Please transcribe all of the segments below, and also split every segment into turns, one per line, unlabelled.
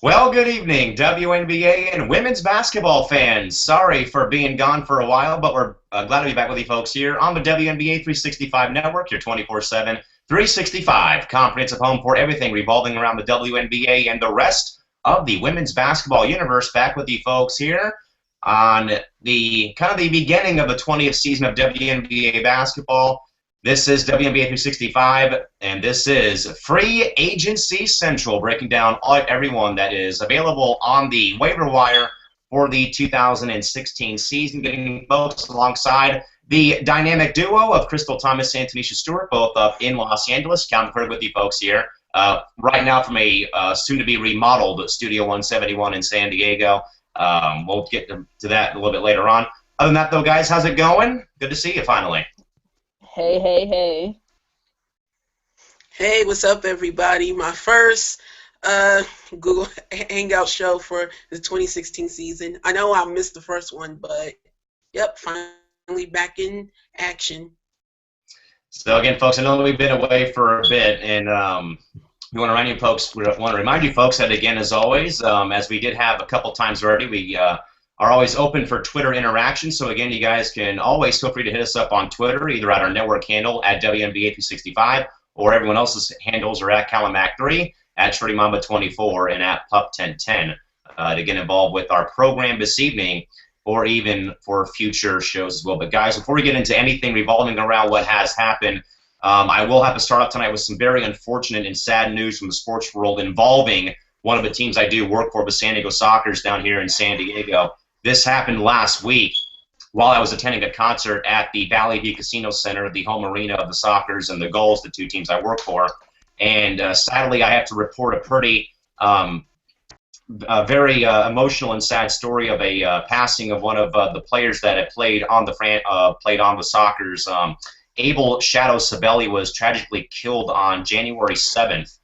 Well, good evening, WNBA and women's basketball fans. Sorry for being gone for a while, but we're glad to be back with you folks here on the WNBA 365 network, your 24/7, 365 comprehensive home for everything revolving around the WNBA and the rest of the women's basketball universe. Back with you folks here on the the beginning of the 20th season of WNBA basketball. This is WNBA 365, and this is Free Agency Central, breaking down everyone that is available on the waiver wire for the 2016 season, getting folks alongside the dynamic duo of Crystal Thomas and Tanisha Stewart, both up in Los Angeles. Counting Craig with you folks here right now from a soon-to-be remodeled Studio 171 in San Diego. We'll get to that a little bit later on. Other than that, though, guys, how's it going? Good to see you finally.
Hey, hey, hey.
Hey, what's up, everybody? My first Google Hangout show for the 2016 season. I know I missed the first one, but yep, finally back in action.
So again, folks, I know that we've been away for a bit, and we want to remind you folks that, again, as always, as we did have a couple times already, we are always open for Twitter interaction. So again, you guys can always feel free to hit us up on Twitter, either at our network handle at WNBA365, or everyone else's handles are at Calamac3, at ShortyMamba24, and at Pup1010 to get involved with our program this evening, or even for future shows as well. But guys, before we get into anything revolving around what has happened, I will have to start off tonight with some very unfortunate and sad news from the sports world involving one of the teams I do work for, the San Diego Sockers down here in San Diego. This happened last week while I was attending a concert at the Valley View Casino Center, the home arena of the Sockers and the Gulls, the two teams I work for. And sadly, I have to report a pretty very emotional and sad story of a passing of one of the players that had played on the Sockers. Abel Shadow Sabelli was tragically killed on January 7th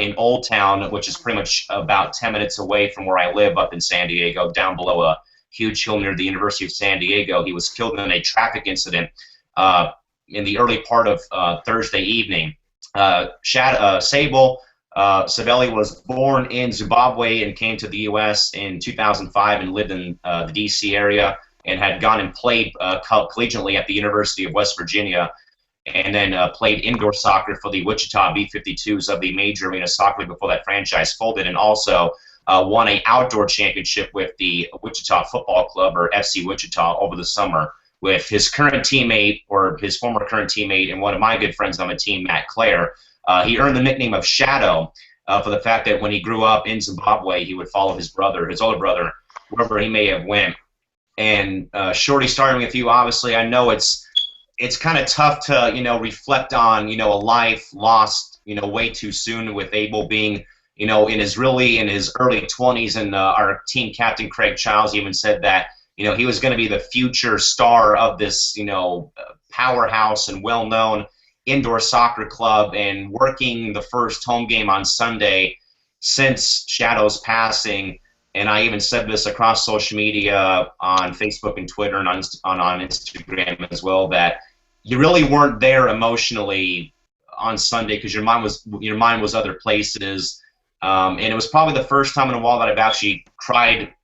in Old Town, which is pretty much about 10 minutes away from where I live up in San Diego, down below a huge hill near the University of San Diego. He was killed in a traffic incident in the early part of Thursday evening. Sable Sabelli was born in Zimbabwe and came to the U.S. in 2005 and lived in the D.C. area and had gone and played collegiately at the University of West Virginia, and then played indoor soccer for the Wichita B-52s of the Major Arena Soccer League before that franchise folded, and also won an outdoor championship with the Wichita Football Club, or FC Wichita, over the summer with his current teammate, or his former current teammate, and one of my good friends on the team, Matt Clare. He earned the nickname of Shadow for the fact that when he grew up in Zimbabwe, he would follow his older brother, wherever he may have went. And Shorty, starting with you, obviously, I know it's kind of tough to, reflect on, a life lost, way too soon, with Abel being, in his early 20s, and our team captain, Craig Childs, even said that, he was going to be the future star of this, powerhouse and well-known indoor soccer club, and working the first home game on Sunday since Shadow's passing. And I even said this across social media on Facebook and Twitter and on Instagram as well, that you really weren't there emotionally on Sunday because your mind was other places, and it was probably the first time in a while that I've actually cried,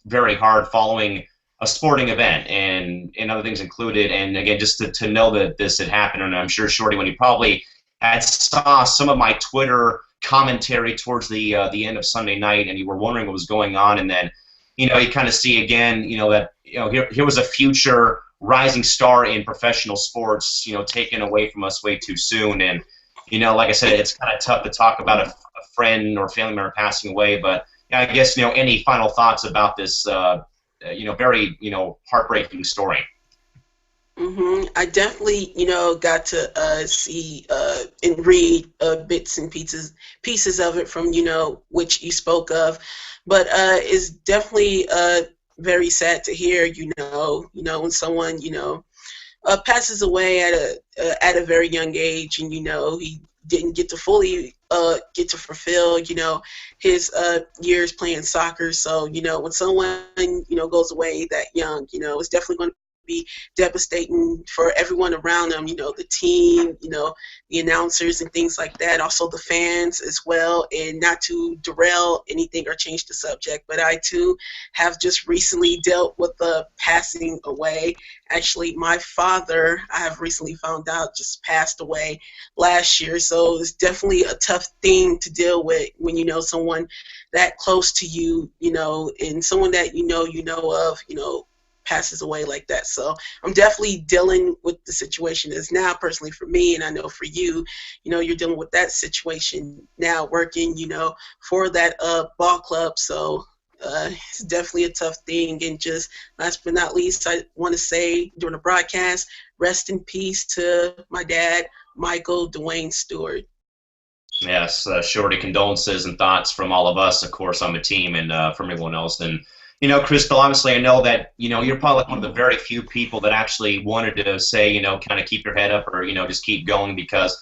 very hard following a sporting event, and other things included. And again, just to know that this had happened, and I'm sure Shorty, when you probably had saw some of my Twitter commentary towards the end of Sunday night, and you were wondering what was going on, and then you kind of see again, that here was a future rising star in professional sports, taken away from us way too soon. And like I said, it's kind of tough to talk about a friend or family member passing away, but I guess any final thoughts about this very heartbreaking story?
I definitely, got to see and read bits and pieces of it from, which you spoke of, but it's definitely very sad to hear, when someone, passes away at a very young age, and he didn't get to fully get to fulfill, his years playing soccer. So, when someone, goes away that young, it's definitely going to be devastating for everyone around them, the team, the announcers and things like that, also the fans as well. And not to derail anything or change the subject, but I too have just recently dealt with the passing away. Actually, my father, I have recently found out, just passed away last year. So it's definitely a tough thing to deal with when you know someone that close to you, and someone that of, passes away like that. So I'm definitely dealing with the situation as now personally for me, and I know for you, you're dealing with that situation now working, for that ball club. So it's definitely a tough thing. And just last but not least, I want to say during the broadcast, rest in peace to my dad, Michael Dwayne Stewart.
Yes, Shorty, condolences and thoughts from all of us, of course, on the team, and from everyone else. And Crystal, honestly, I know that you're probably like one of the very few people that actually wanted to say, kind of keep your head up, or just keep going, because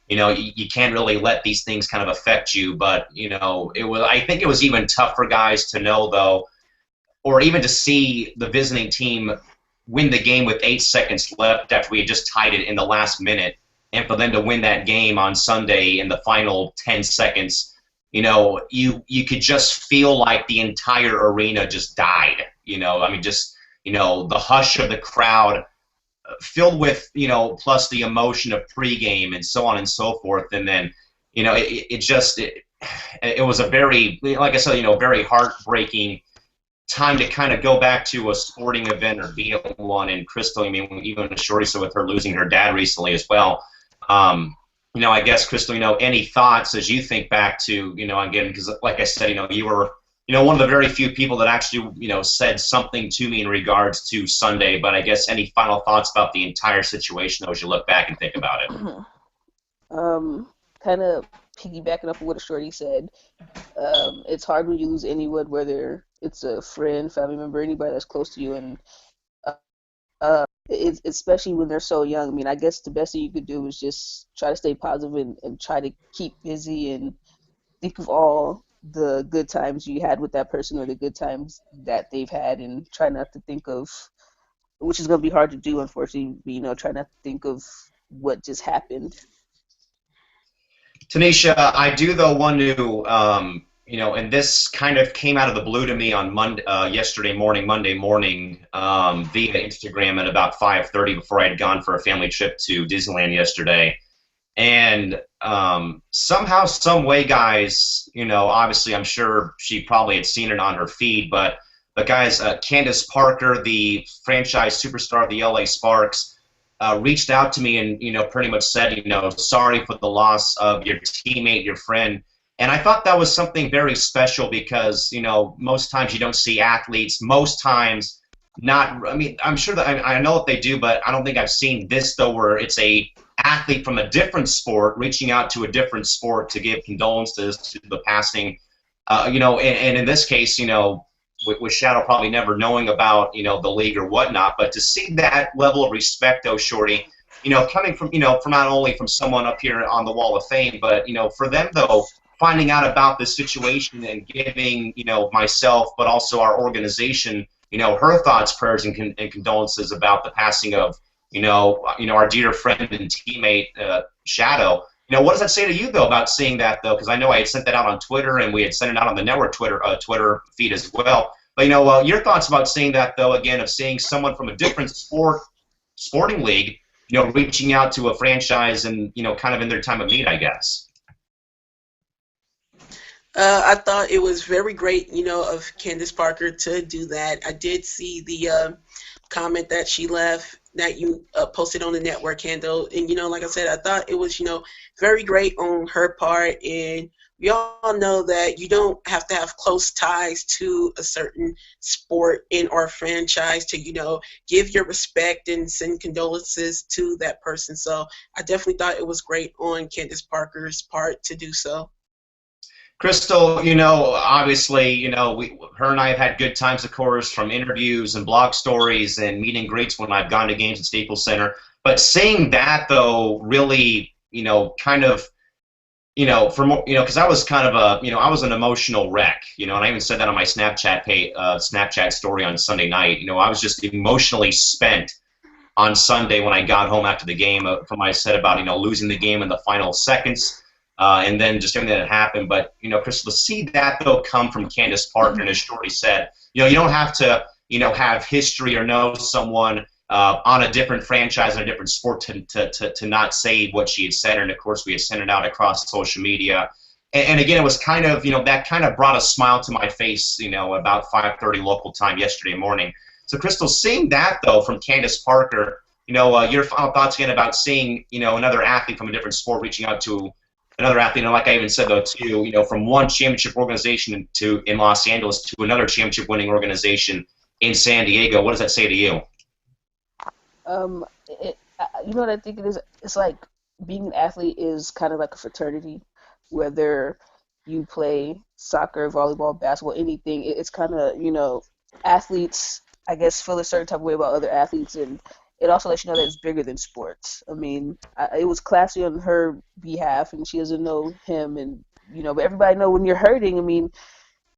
you can't really let these things kind of affect you. But I think it was even tough for guys to know, though, or even to see the visiting team win the game with 8 seconds left after we had just tied it in the last minute. And for them to win that game on Sunday in the final 10 seconds, you could just feel like the entire arena just died. The hush of the crowd filled with, plus the emotion of pregame and so on and so forth. And then, it was a very, like I said, very heartbreaking time to kind of go back to a sporting event or be at one. And Crystal, even Shorty, so with her losing her dad recently as well. I guess, Crystal, any thoughts as you think back to, again, because like I said, you were, one of the very few people that actually, said something to me in regards to Sunday. But I guess any final thoughts about the entire situation, though, as you look back and think about it?
Kind of piggybacking off of what Shorty said, it's hard when you lose anyone, whether it's a friend, family member, anybody that's close to you, and it's especially when they're so young. I mean, I guess the best thing you could do is just try to stay positive and try to keep busy and think of all the good times you had with that person or the good times that they've had, and try not to think of, which is going to be hard to do, unfortunately, try not to think of what just happened.
Tanisha, I do, though, want to, and this kind of came out of the blue to me on Monday morning, via Instagram at about 5:30 before I had gone for a family trip to Disneyland yesterday. And somehow, some way, guys, obviously I'm sure she probably had seen it on her feed, but guys, Candace Parker, the franchise superstar of the LA Sparks, reached out to me and, pretty much said, sorry for the loss of your teammate, your friend. And I thought that was something very special because, most times you don't see athletes, most times not, I'm sure that I know what they do, but I don't think I've seen this, though, where it's a athlete from a different sport reaching out to a different sport to give condolences to the passing, and in this case, with Shadow probably never knowing about, the league or whatnot, but to see that level of respect, though, Shorty, coming from, from not only from someone up here on the Wall of Fame, but, for them, though, finding out about this situation and giving, myself, but also our organization, her thoughts, prayers, and condolences about the passing of, our dear friend and teammate, Shadow. What does that say to you, though, about seeing that, though? Because I know I had sent that out on Twitter, and we had sent it out on the network Twitter feed as well. But, your thoughts about seeing that, though, again, of seeing someone from a different sporting league, reaching out to a franchise and, kind of in their time of need, I guess.
I thought it was very great, of Candace Parker to do that. I did see the comment that she left that you posted on the network handle. And, like I said, I thought it was, very great on her part. And we all know that you don't have to have close ties to a certain sport in or franchise to, give your respect and send condolences to that person. So I definitely thought it was great on Candace Parker's part to do so.
Crystal, obviously, her and I have had good times, of course, from interviews and blog stories and meet and greets when I've gone to games at Staples Center. But seeing that, though, really, kind of, because I was kind of I was an emotional wreck, and I even said that on my Snapchat story on Sunday night. I was just emotionally spent on Sunday when I got home after the game from what I said about losing the game in the final seconds, and then just everything that happened. But Crystal, to see that though come from Candace Parker, and as Shorty said, you don't have to have history or know someone on a different franchise and a different sport to not say what she had said, and of course we had sent it out across social media. And again, it was kind of that kind of brought a smile to my face about 5:30 local time yesterday morning. So, Crystal, seeing that, though, from Candace Parker, your final thoughts again about seeing, another athlete from a different sport reaching out to another athlete, like I even said, though, too, from one championship organization in Los Angeles to another championship-winning organization in San Diego. What does that say to you?
You know what I think it is? It's like being an athlete is kind of like a fraternity, whether you play soccer, volleyball, basketball, anything. It's kind of, athletes, I guess, feel a certain type of way about other athletes, and it also lets you know that it's bigger than sports. I mean, it was classy on her behalf, and she doesn't know him, and but everybody know when you're hurting. I mean,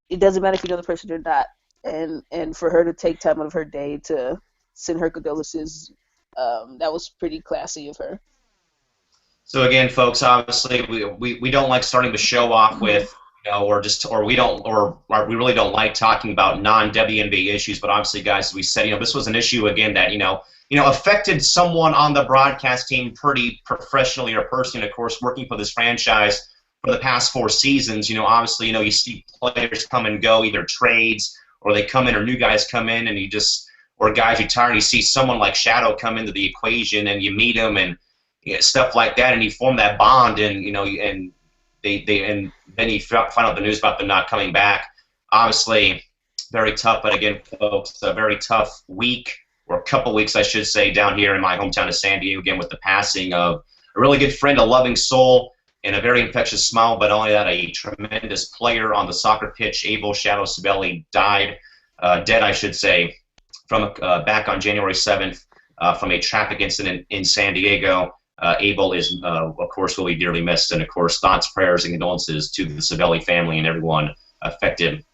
it doesn't matter if you know the person or not, and for her to take time out of her day to send her condolences, that was pretty classy of her.
So again, folks, obviously we don't like starting the show off with or we really don't like talking about non-WNBA issues. But obviously, guys, as we said, this was an issue again that affected someone on the broadcast team pretty professionally or personally. And of course, working for this franchise for the past 4 seasons, obviously, you see players come and go, either trades or they come in or new guys come in, and or guys retire, and you see someone like Shadow come into the equation, and you meet him and stuff like that, and you form that bond, and and then you find out the news about them not coming back. Obviously, very tough. But again, folks, a very tough week, or a couple weeks, I should say, down here in my hometown of San Diego. Again, with the passing of a really good friend, a loving soul, and a very infectious smile. But only that, a tremendous player on the soccer pitch. Abel Shadow Sabelli died, dead, I should say, from back on January 7th from a traffic incident in San Diego. Abel is, of course, will be dearly missed, and of course, thoughts, prayers, and condolences to the Sabelli family and everyone affected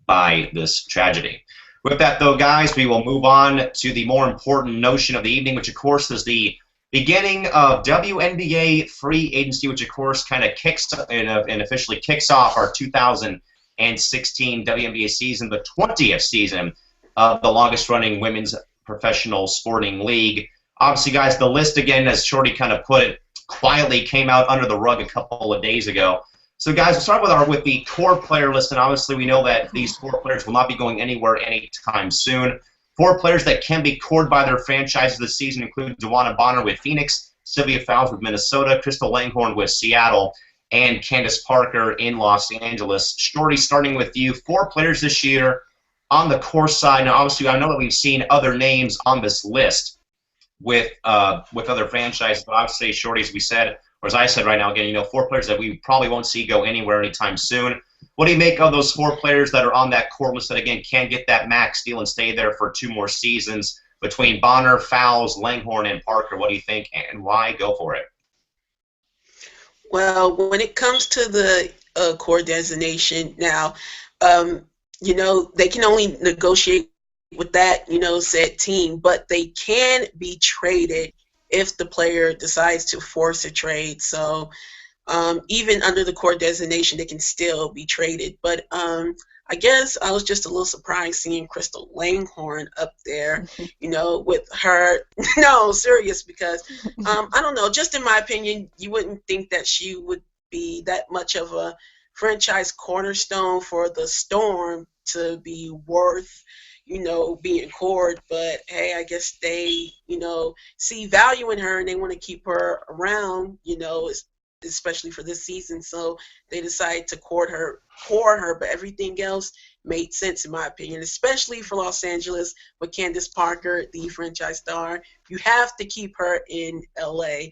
by this tragedy. With that, though, guys, we will move on to the more important notion of the evening, which, of course, is the beginning of WNBA free agency, which, of course, kind of kicks and officially kicks off our 2016 WNBA season, the 20th season of the longest-running women's professional sporting league. Obviously, guys, the list, again, as Shorty kind of put it, quietly came out under the rug a couple of days ago. So, guys, we'll start with the core player list, and obviously we know that these 4 players will not be going anywhere anytime soon. 4 players that can be cored by their franchises this season include Dewana Bonner with Phoenix, Sylvia Fowles with Minnesota, Crystal Langhorne with Seattle, and Candace Parker in Los Angeles. Shorty, starting with you, 4 players this year on the core side. Now, obviously, I know that we've seen other names on this list with other franchises, but obviously, Shorty, as we said, or as I said right now, again, 4 players that we probably won't see go anywhere anytime soon. What do you make of those 4 players that are on that core list that, again, can get that max deal and stay there for 2 more seasons between Bonner, Fowles, Langhorne, and Parker? What do you think, and why? Go for it.
Well, when it comes to the core designation now, they can only negotiate with that, said team, but they can be traded if the player decides to force a trade. So even under the core designation, they can still be traded. But I guess I was just a little surprised seeing Crystal Langhorne up there, with her. No, serious, because I don't know, just in my opinion, you wouldn't think that she would be that much of a franchise cornerstone for the Storm to be worth being cored. But hey, I guess they see value in her and they want to keep her around, especially for this season. So they decided to core her, but everything else made sense in my opinion, especially for Los Angeles with Candace Parker, the franchise star. You have to keep her in LA.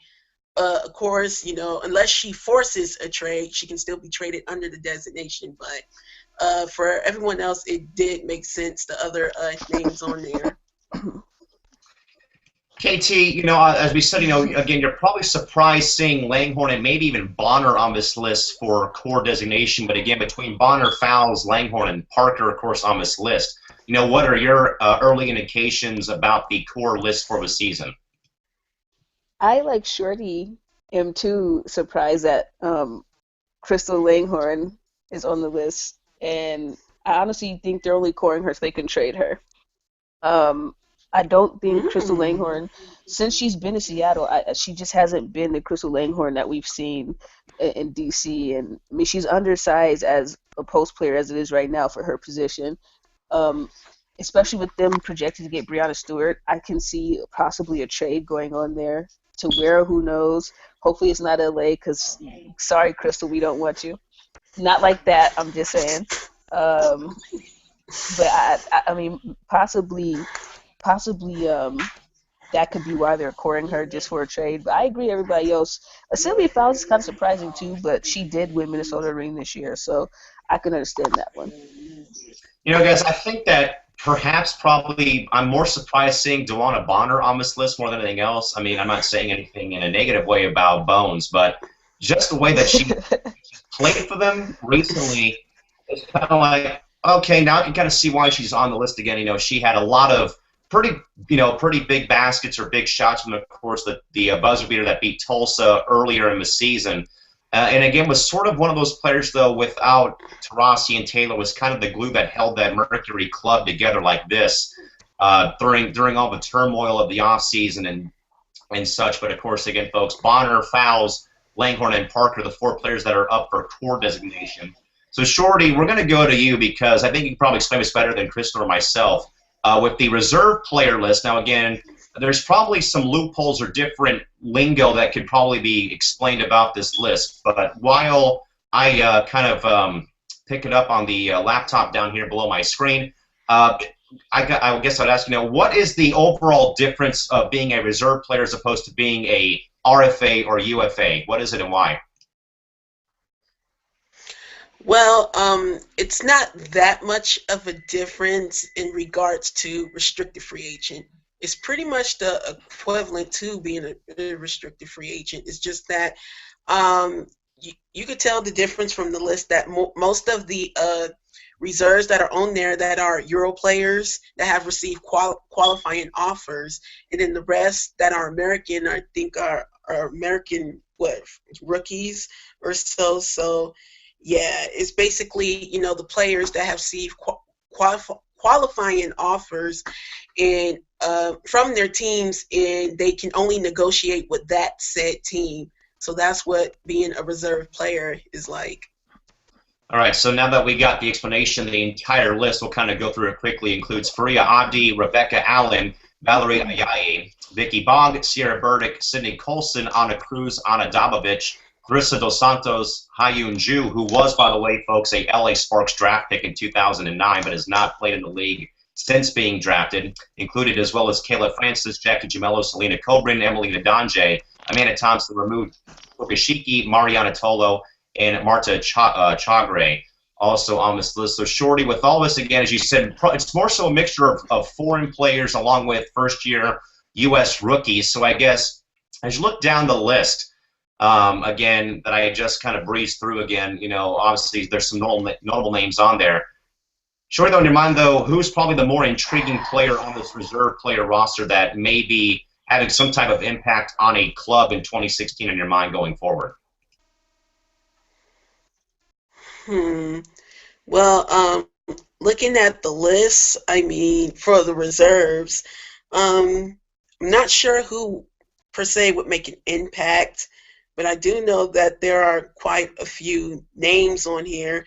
Of course, unless she forces a trade, she can still be traded under the designation. But for everyone else, it did make sense, the other names on there.
KT, as we said, again, you're probably surprised seeing Langhorne and maybe even Bonner on this list for core designation. But again, between Bonner, Fowles, Langhorne, and Parker, of course, on this list, what are your early indications about the core list for the season?
I, like Shorty, am too surprised that Crystal Langhorne is on the list, and I honestly think they're only coring her so they can trade her. Um, I don't think Crystal
Mm.
Langhorne, since she's been in Seattle, she just hasn't been the Crystal Langhorne that we've seen in DC. And I mean, she's undersized as a post player as it is right now for her position. Um, Especially with them projected to get Brianna Stewart, I can see possibly a trade going on there. To where, who knows? Hopefully it's not LA, because sorry, Crystal, we don't want you. Not like that. I'm just saying. Um, but I mean, possibly, that could be why they're courting her just for a trade. But I agree, everybody else. Sylvia Fowles is kind of surprising too, but she did win Minnesota Ring this year, so I can understand that one.
Guys, I think that perhaps probably I'm more surprised seeing Dewana Bonner on this list more than anything else. I mean, I'm not saying anything in a negative way about Bones, but just the way that she played for them recently, it's kind of like, okay, now I can kind of see why she's on the list again. She had a lot of pretty big baskets or big shots from, of course, the buzzer beater that beat Tulsa earlier in the season. And again, was sort of one of those players, though, without Taurasi and Taylor, was kind of the glue that held that Mercury club together like this during all the turmoil of the offseason and such. But, of course, again, folks, Bonner, Fowles, Langhorne, and Parker, the four players that are up for core designation. So, Shorty, we're going to go to you because I think you can probably explain this better than Crystal or myself. With the reserve player list, now, again, there's probably some loopholes or different lingo that could probably be explained about this list. But while I pick it up on the laptop down here below my screen, I guess I'd ask, what is the overall difference of being a reserve player as opposed to being a RFA or UFA? What is it and why?
Well, it's not that much of a difference in regards to restricted free agent. It's pretty much the equivalent to being a restricted free agent. It's just that you could tell the difference from the list that most of the reserves that are on there that are Euro players that have received qualifying offers, and then the rest that are American, I think are American rookies or so. So yeah, it's basically the players that have received qualifying offers and from their teams, and they can only negotiate with that said team. So that's what being a reserve player is like.
All right, so now that we got the explanation, the entire list, we'll kind of go through it quickly. Includes Faria Abdi, Rebecca Allen, Valerie Ayayi, Vicky Bogg, Sierra Burdick, Sydney Colson, Anna Cruz, Anna Dabovich, Clarissa Dos Santos, Hyun Ju, who was, by the way, folks, a LA Sparks draft pick in 2009, but has not played in the league since being drafted. Included as well as Kayla Francis, Jackie Gemello, Selena Cobrin, Emily Nadanje, Amanda Thompson removed, Fukashiki, Mariana Tolo, and Marta Chagre also on this list. So, Shorty, with all this, again, as you said, it's more so a mixture of foreign players along with first-year U.S. rookies. So I guess as you look down the list, again, that I just kind of breezed through again, obviously there's some notable names on there. Shorty, though, in your mind, though, who's probably the more intriguing player on this reserve player roster that may be having some type of impact on a club in 2016 in your mind going forward?
Well, looking at the list, I mean, for the reserves, I'm not sure who per se would make an impact, but I do know that there are quite a few names on here.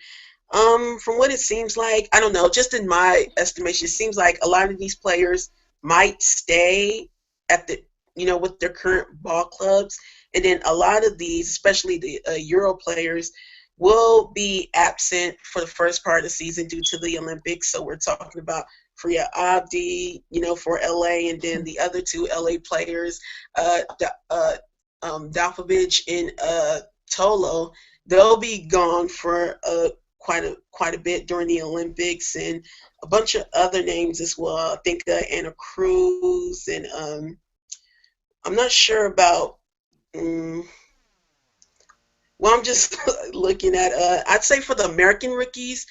From what it seems like, I don't know, just in my estimation, it seems like a lot of these players might stay at with their current ball clubs, and then a lot of these, especially the Euro players, will be absent for the first part of the season due to the Olympics. So we're talking about Faria Abdi, for LA, and then the other two LA players, Dalpovich and Tolo. They'll be gone for quite a bit during the Olympics, and a bunch of other names as well. I think Anna Cruz and I'm not sure about. Mm, well, I'm just looking at. I'd say for the American rookies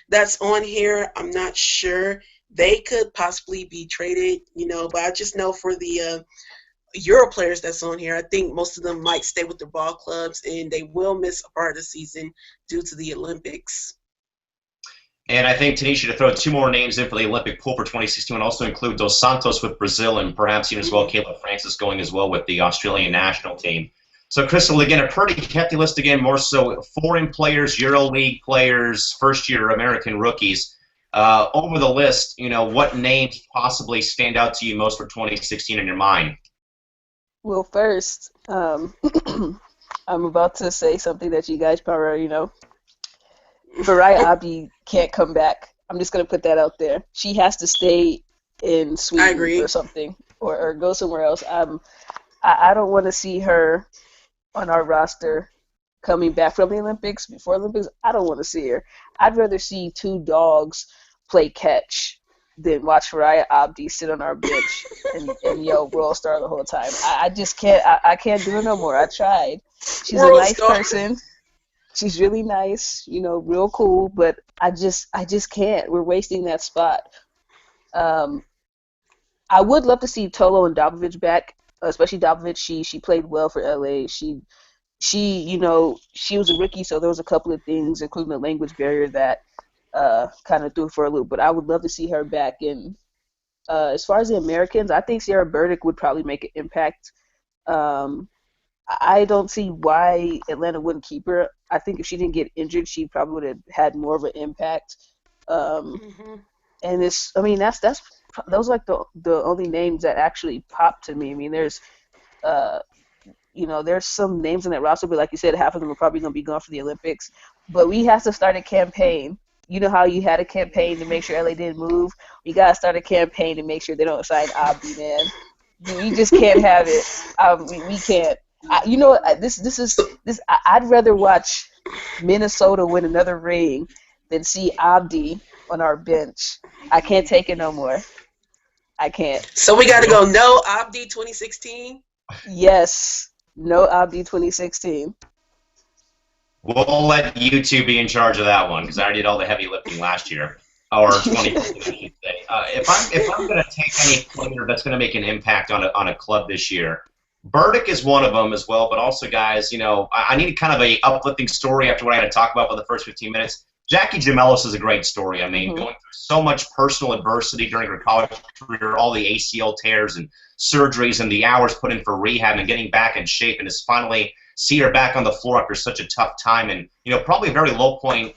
that's on here, I'm not sure. They could possibly be traded, but I just know for the Euro players that's on here, I think most of them might stay with their ball clubs, and they will miss a part of the season due to the Olympics.
And I think Tanisha to throw two more names in for the Olympic pool for 2016 and also include Dos Santos with Brazil and perhaps even as well Caleb Francis going as well with the Australian national team. So, Crystal, again, a pretty hefty list again, more so foreign players, EuroLeague players, first-year American rookies. Over the list, what names possibly stand out to you most for 2016 in your mind?
Well, first, I'm about to say something that you guys probably already know. Farai Abdi can't come back. I'm just going to put that out there. She has to stay in Sweden or something or go somewhere else. I don't want to see her on our roster coming back from the Olympics, before Olympics. I don't want to see her. I'd rather see two dogs play catch than watch Farai Abdi sit on our bench and yell World Star the whole time. I just can't. I can't do it no more. I tried. She's a nice person. She's really nice, real cool, but I just can't. We're wasting that spot. I would love to see Tolo and Dobovic back, especially Dobovic. She played well for LA. She was a rookie, so there was a couple of things, including the language barrier, that kind of threw for a loop. But I would love to see her back. And as far as the Americans, I think Sarah Burdick would probably make an impact. I don't see why Atlanta wouldn't keep her. I think if she didn't get injured, she probably would have had more of an impact. And those are like the only names that actually pop to me. I mean, there's there's some names in that roster, but like you said, half of them are probably going to be gone for the Olympics. But we have to start a campaign. You know how you had a campaign to make sure LA didn't move? We got to start a campaign to make sure they don't sign Abdi, man. We just can't have it. We can't. I'd rather watch Minnesota win another ring than see Abdi on our bench. I can't take it no more. I can't.
So we got to go no Abdi 2016?
Yes. No Abdi 2016.
We'll let you two be in charge of that one because I did all the heavy lifting last year. Or 2015, I should say. If I'm going to take any player that's going to make an impact on a club this year, Burdick is one of them as well, but also, guys, I need kind of a uplifting story after what I had to talk about for the first 15 minutes. Jackie Jamelis is a great story. I mean, going through so much personal adversity during her college career, all the ACL tears and surgeries and the hours put in for rehab and getting back in shape, and to finally see her back on the floor after such a tough time and, probably a very low point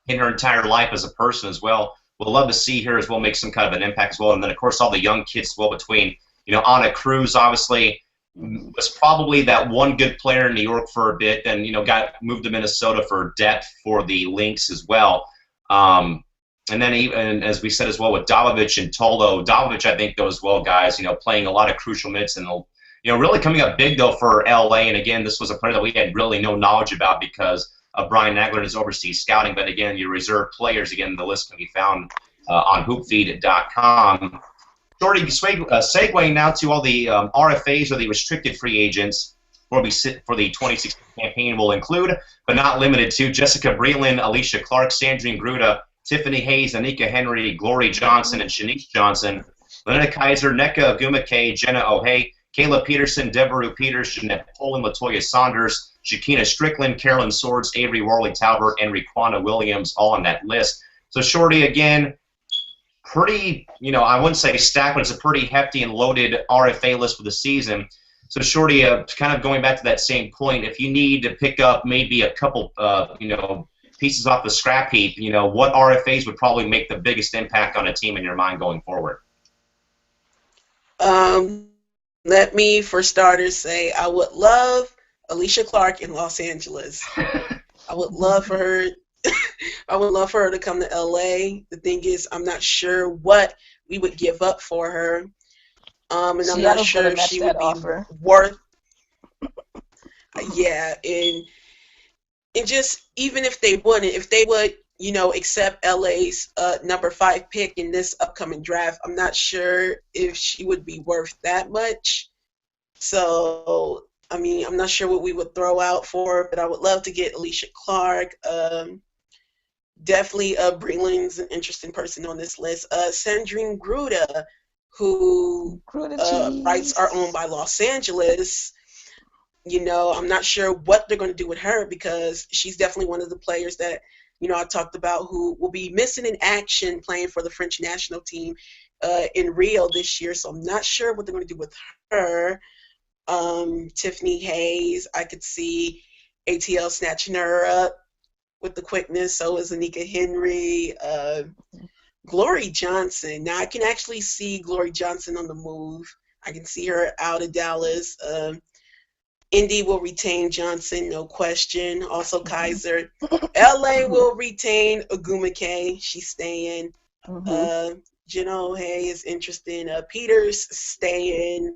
in her entire life as a person as well. We'll love to see her as well make some kind of an impact as well. And then, of course, all the young kids as well between, Anna Cruz, obviously, was probably that one good player in New York for a bit, then got moved to Minnesota for depth for the Lynx as well. And then even as we said as well with Dobovic and Tolo, Dobovic I think though as well, guys, playing a lot of crucial minutes and really coming up big though for LA. And again, this was a player that we had really no knowledge about because of Brian Nagler and his overseas scouting. But again, your reserve players, again, the list can be found on hoopfeed.com. Shorty, segue now to all the RFAs or the restricted free agents for the 2016 campaign will include, but not limited to, Jessica Breland, Alicia Clark, Sandrine Gruda, Tiffany Hayes, Anika Henry, Glory Johnson, and Shanice Johnson, Lena Kaiser, Nneka Ogwumike, Jenna O'Hay, Kayla Peterson, Deborah Peters, Jeanette Poland, Latoya Saunders, Shakina Strickland, Carolyn Swords, Avery Worley Talbert, and Riquana Williams, all on that list. So, Shorty, again, pretty, I wouldn't say stacked, but it's a pretty hefty and loaded RFA list for the season. So, Shorty, kind of going back to that same point, if you need to pick up maybe a couple, pieces off the scrap heap, what RFAs would probably make the biggest impact on a team in your mind going forward?
Let me, for starters, say I would love Alicia Clark in Los Angeles. I would love for her. I would love for her to come to LA. The thing is, I'm not sure what we would give up for her, and I'm not sure if she would be worth. Yeah, and just even if they would, accept LA's number 5 pick in this upcoming draft, I'm not sure if she would be worth that much. So, I mean, I'm not sure what we would throw out for, but I would love to get Alicia Clark. Definitely, Breland's an interesting person on this list. Sandrine Gruda, who
Gruda
rights are owned
cheese.
by Los Angeles. You know, I'm not sure what they're going to do with her because she's definitely one of the players that, you know, I talked about who will be missing in action playing for the French national team in Rio this year. So I'm not sure what they're going to do with her. Tiffany Hayes, I could see ATL snatching her up with the quickness. So is Anika Henry. Glory Johnson. Now I can actually see Glory Johnson on the move. I can see her out of Dallas. Indy will retain Johnson, no question. Also Kaiser. LA will retain Agumake. She's staying. Jeno Hay is interesting. Peters staying.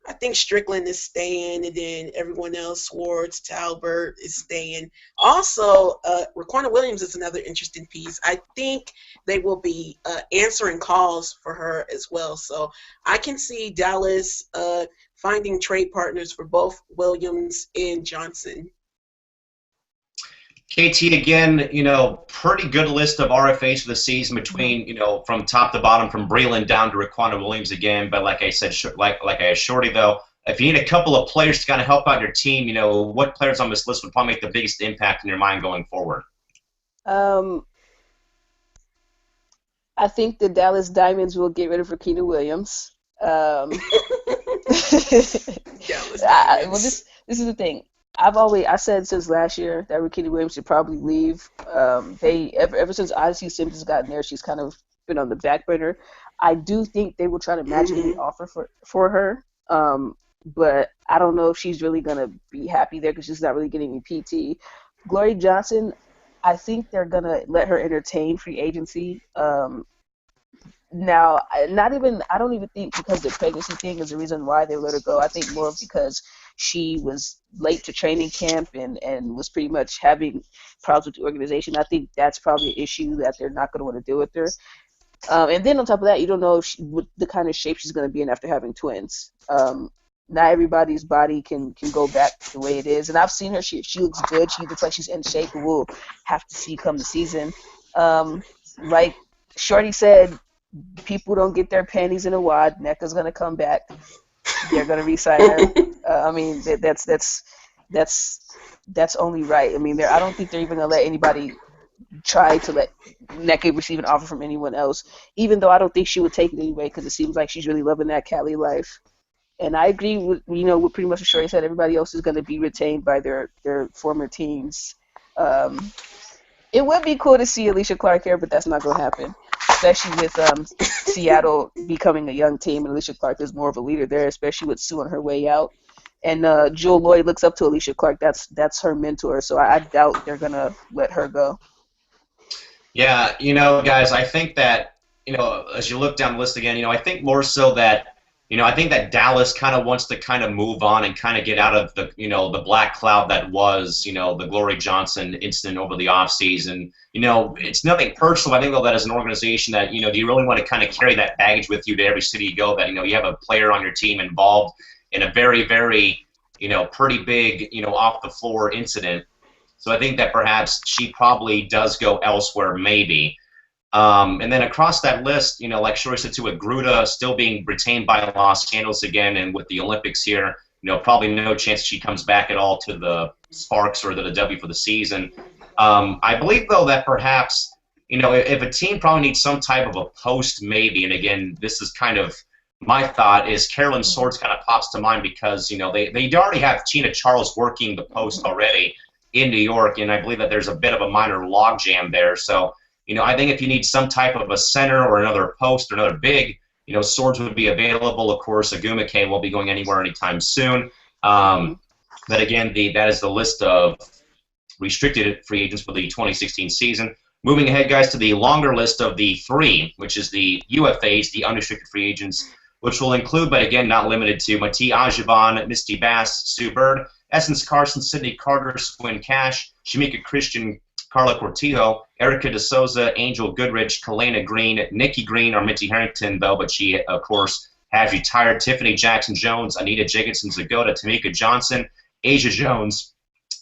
I think Strickland is staying, and then everyone else, Swartz, Talbert is staying. Also, Raquana Williams is another interesting piece. I think they will be answering calls for her as well. So I can see Dallas finding trade partners for both Williams and Johnson.
KT, again, pretty good list of RFAs for the season between, from top to bottom, from Breland down to Raquana Williams again. But like I said, like I asked Shorty, though, if you need a couple of players to kind of help out your team, what players on this list would probably make the biggest impact in your mind going forward?
I think the Dallas Diamonds will get rid of Raquana Williams.
Dallas
Well, this is the thing. I said since last year that Raquana Williams should probably leave. Ever since Odyssey Simpson's gotten there, she's kind of been on the back burner. I do think they will try to magically offer for her, but I don't know if she's really gonna be happy there because she's not really getting any PT. Glory Johnson, I think they're gonna let her entertain free agency. Now, I don't even think because the pregnancy thing is the reason why they let her go. I think more because she was late to training camp and was pretty much having problems with the organization. I think that's probably an issue that they're not going to want to deal with her. And then on top of that, you don't know what the kind of shape she's going to be in after having twins. Not everybody's body can go back the way it is. And I've seen her. She looks good. She looks like she's in shape. We'll have to see come the season. Like Shorty said, people don't get their panties in a wad. NECA's going to come back. They're going to re-sign her. I mean, that's only right. I mean, I don't think they're even going to let anybody try to let NECA receive an offer from anyone else, even though I don't think she would take it anyway because it seems like she's really loving that Cali life. And I agree with, with pretty much what Shorty said. Everybody else is going to be retained by their former teams. It would be cool to see Alicia Clark here, but that's not going to happen, especially with Seattle becoming a young team, and Alicia Clark is more of a leader there, especially with Sue on her way out. And Jewel Lloyd looks up to Alicia Clark. That's her mentor, so I doubt they're going to let her go.
Yeah, guys, I think that, as you look down the list again, I think more so that, I think that Dallas kind of wants to kind of move on and kind of get out of the, the black cloud that was, the Glory Johnson incident over the offseason. It's nothing personal. I think, though, that as an organization that, do you really want to kind of carry that baggage with you to every city you go that, you have a player on your team involved in a very, very, pretty big, off-the-floor incident. So I think that perhaps she probably does go elsewhere maybe. And then across that list, like Shorty said too, with Gruda still being retained by Los Angeles again, and with the Olympics here, probably no chance she comes back at all to the Sparks or the W for the season. I believe, though, that perhaps, if a team probably needs some type of a post maybe, and again, this is kind of my thought, is Carolyn Swords kind of pops to mind because, they already have Tina Charles working the post already in New York, and I believe that there's a bit of a minor logjam there. So, I think if you need some type of a center or another post or another big, Swords would be available. Of course, Agumake won't be going anywhere anytime soon. But again, that is the list of restricted free agents for the 2016 season. Moving ahead, guys, to the longer list of the three, which is the UFAs, the unrestricted free agents, which will include, but again, not limited to, Mati Ajivan, Misty Bass, Sue Bird, Essence Carson, Sydney Carter, Swin Cash, Shamika Christian, Carla Cortijo, Erica DeSouza, Angel Goodrich, Kalena Green, Nikki Green, or Mitzi Harrington, though, but she, of course, has retired. Tiffany Jackson-Jones, Anita Jacobson-Zagoda, Tamika Johnson, Asia Jones,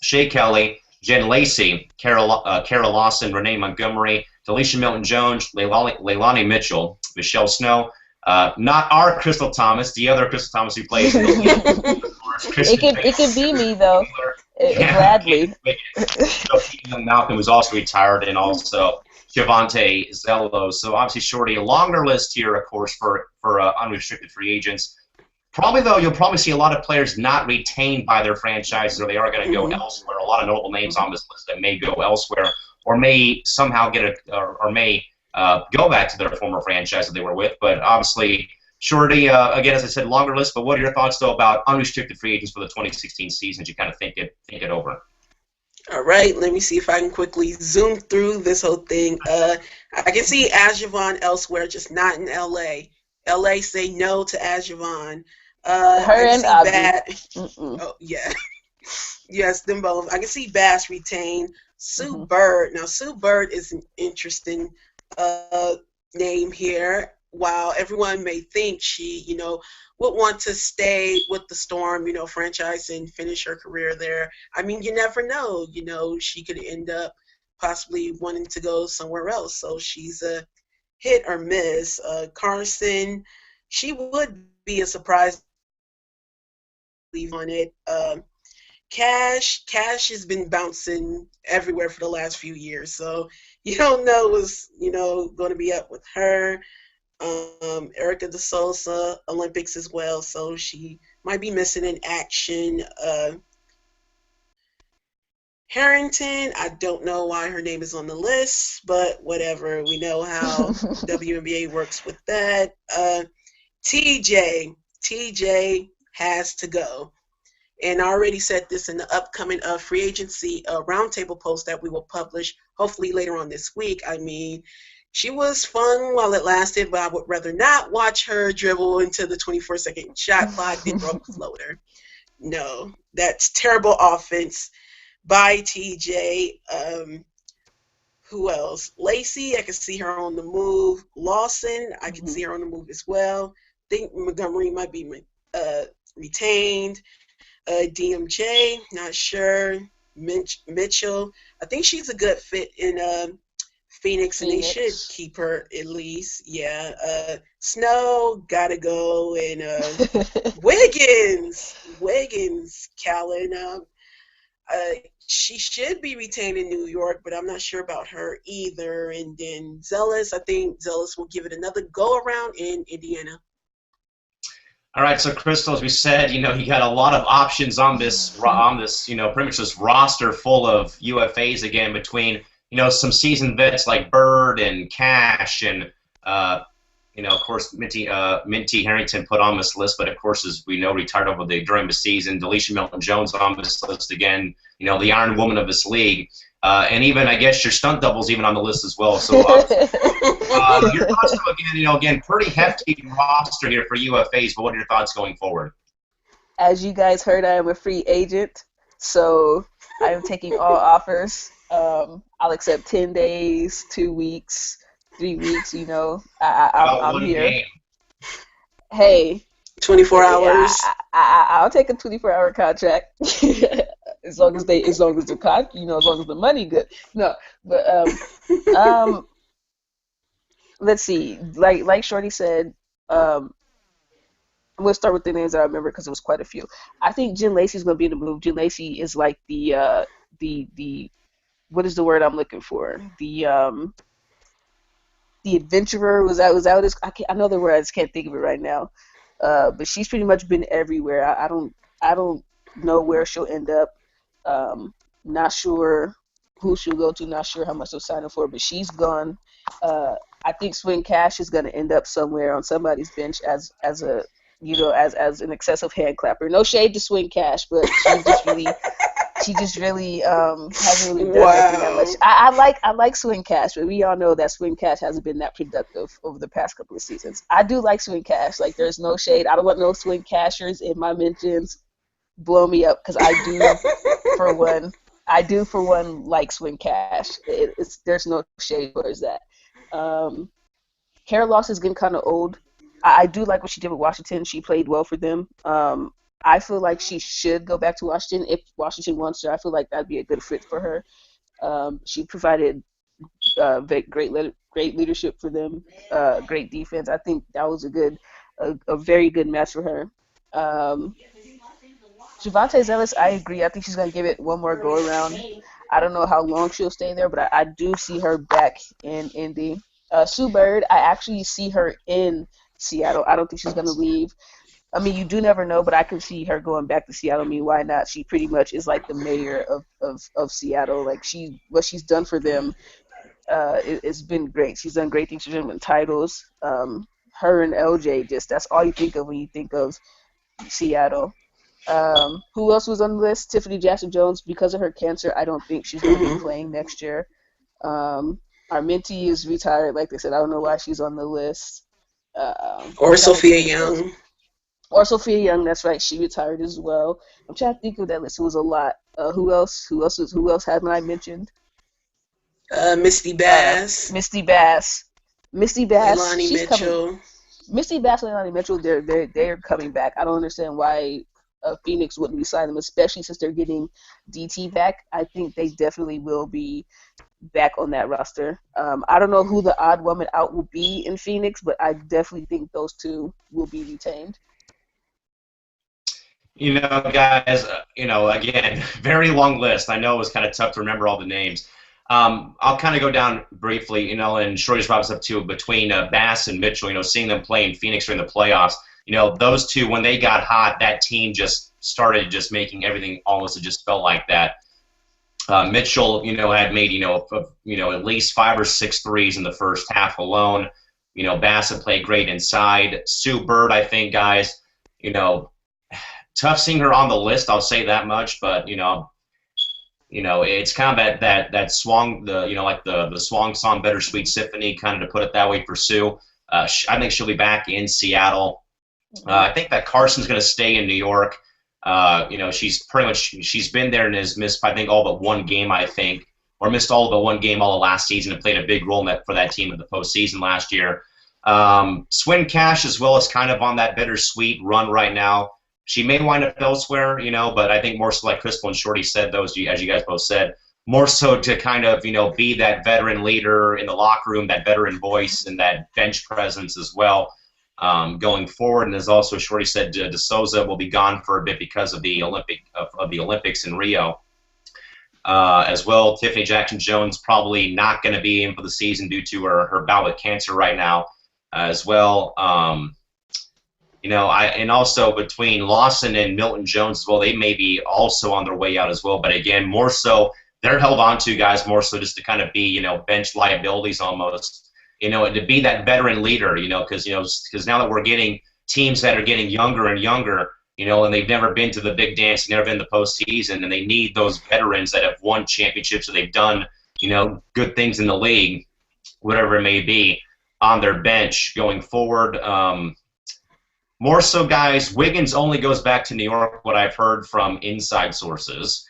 Shea Kelly, Jen Lacey, Kara Lawson, Renee Montgomery, Felicia Milton-Jones, Leilani Mitchell, Michelle Snow, not our Crystal Thomas, the other Crystal Thomas who plays in the league. Of course,
it can be me though, gladly.
Young Malcolm was also retired, and also Javante Zello. So obviously, Shorty, a longer list here, of course, for unrestricted free agents. Probably, though, you'll probably see a lot of players not retained by their franchises, or they are going to go elsewhere. A lot of notable names on this list that may go elsewhere, or may somehow or may go back to their former franchise that they were with. But obviously, Shorty, again, as I said, longer list. But what are your thoughts, though, about unrestricted free agents for the 2016 season as you kind of think it over?
All right, let me see if I can quickly zoom through this whole thing. I can see Ajavon elsewhere, just not in L.A. L.A. say no to Ajavon.
Her and Abby.
Oh, yeah. Yes, them both. I can see Bass retain. Sue Bird. Now, Sue Bird is an interesting name here. While everyone may think she, would want to stay with the Storm, franchise and finish her career there. I mean, you never know. She could end up possibly wanting to go somewhere else. So she's a hit or miss. Carson, she would be a surprise leave on it. Cash has been bouncing everywhere for the last few years, so you don't know what's going to be up with her. Erica De Souza, Olympics as well, so she might be missing in action. Harrington, I don't know why her name is on the list, but whatever. We know how WNBA works with that. TJ has to go. And I already said this in the upcoming free agency roundtable post that we will publish hopefully later on this week. I mean, she was fun while it lasted, but I would rather not watch her dribble into the 24-second shot clock than broke a floater. No, that's terrible offense by TJ. Who else? Lacey, I can see her on the move. Lawson, I can see her on the move as well. I think Montgomery might be retained. DMJ, not sure. Mitchell, I think she's a good fit in Phoenix, and they should keep her at least. Yeah. Snow, gotta go. And Wiggins, Callan. She should be retained in New York, but I'm not sure about her either. And then Zealous, I think Zealous will give it another go-around in Indiana.
All right, so Crystal, as we said, you got a lot of options on this, pretty much this roster full of UFAs again between, some seasoned vets like Bird and Cash and, of course, Minty Harrington put on this list, but of course, as we know, retired during the season. Delisha Milton-Jones on this list again, the Iron Woman of this league. And even, I guess, your stunt double's even on the list as well. So your thoughts, again, pretty hefty roster here for UFAs, but what are your thoughts going forward?
As you guys heard, I am a free agent, so I am taking all offers. I'll accept 10 days, 2 weeks, 3 weeks, I'm here.
Game.
Hey.
24 hours.
I'll take a 24-hour contract. As long as as long as the money good. No, but let's see. Like Shorty said, we'll start with the names that I remember because it was quite a few. I think Jen Lacey's going to be in the move. Jen Lacey is like the what is the word I'm looking for? The adventurer. Was that what it's, I know the word, I just can't think of it right now. But she's pretty much been everywhere. I don't know where she'll end up. Not sure who she'll go to. Not sure how much they'll sign her for. But she's gone. I think Swing Cash is going to end up somewhere on somebody's bench as an excessive hand clapper. No shade to Swing Cash, but she just really hasn't really done anything that much. I like Swing Cash, but we all know that Swing Cash hasn't been that productive over the past couple of seasons. I do like Swing Cash. Like, there's no shade. I don't want no Swing Cashers in my mentions. Blow me up, because I do for one like Swing Cash. There's no shade towards that. Hair loss is getting kind of old. I do like what she did with Washington. She played well for them. I feel like she should go back to Washington if Washington wants her. I feel like that'd be a good fit for her. She provided great leadership for them, great defense. I think that was a very good match for her. Um, Javante Ellis, I agree. I think she's gonna give it one more go around. I don't know how long she'll stay there, but I do see her back in Indy. Sue Bird, I actually see her in Seattle. I don't think she's gonna leave. I mean, you do never know, but I can see her going back to Seattle. I mean, why not? She pretty much is like the mayor of Seattle. Like what she's done for them, it's been great. She's done great things for them in titles. Her and LJ, just that's all you think of when you think of Seattle. Who else was on the list? Tiffany Jackson Jones. Because of her cancer, I don't think she's going to be playing next year. Arminti is retired. Like they said, I don't know why she's on the list.
Or Sophia Young.
Or Sophia Young. That's right. She retired as well. I'm trying to think of that list. It was a lot. Who else? Who haven't I mentioned?
Misty Bass.
Misty Bass.
Leilani
She's
Mitchell.
coming. Misty Bass and Leilani Mitchell. They're coming back. I don't understand why Phoenix wouldn't re-sign them, especially since they're getting DT back. I think they definitely will be back on that roster. I don't know who the odd woman out will be in Phoenix, but I definitely think those two will be retained.
You know, guys, again, very long list. I know it was kind of tough to remember all the names. I'll kind of go down briefly, and Shorty's brought us up too, between Bass and Mitchell, seeing them play in Phoenix during the playoffs. Those two, when they got hot, that team just started just making everything almost, it just felt like that. Mitchell, had made, at least 5 or 6 threes in the first half alone. Bass had played great inside. Sue Bird, I think, guys, tough seeing her on the list, I'll say that much, but, it's kind of that swung, like the swung song, Bittersweet Symphony, kind of to put it that way for Sue. I think she'll be back in Seattle. I think that Carson's going to stay in New York. She's been there and has missed, I think, all but one game, or missed all but one game all of last season and played a big role for that team in the postseason last year. Swin Cash as well is kind of on that bittersweet run right now. She may wind up elsewhere, but I think more so like Crystal and Shorty said, as you guys both said, more so to kind of, be that veteran leader in the locker room, that veteran voice and that bench presence as well. Going forward, and as also Shorty said, De Souza will be gone for a bit because of the Olympics in Rio. As well, Tiffany Jackson Jones probably not going to be in for the season due to her bout with cancer right now, as well. And also between Lawson and Milton Jones as well, they may be also on their way out as well. But again, more so they're held on to, guys, more so just to kind of be bench liabilities almost. And to be that veteran leader, because now that we're getting teams that are getting younger and younger, and they've never been to the big dance, never been to the postseason, and they need those veterans that have won championships or they've done, good things in the league, whatever it may be, on their bench going forward. More so, guys, Wiggins only goes back to New York, what I've heard from inside sources,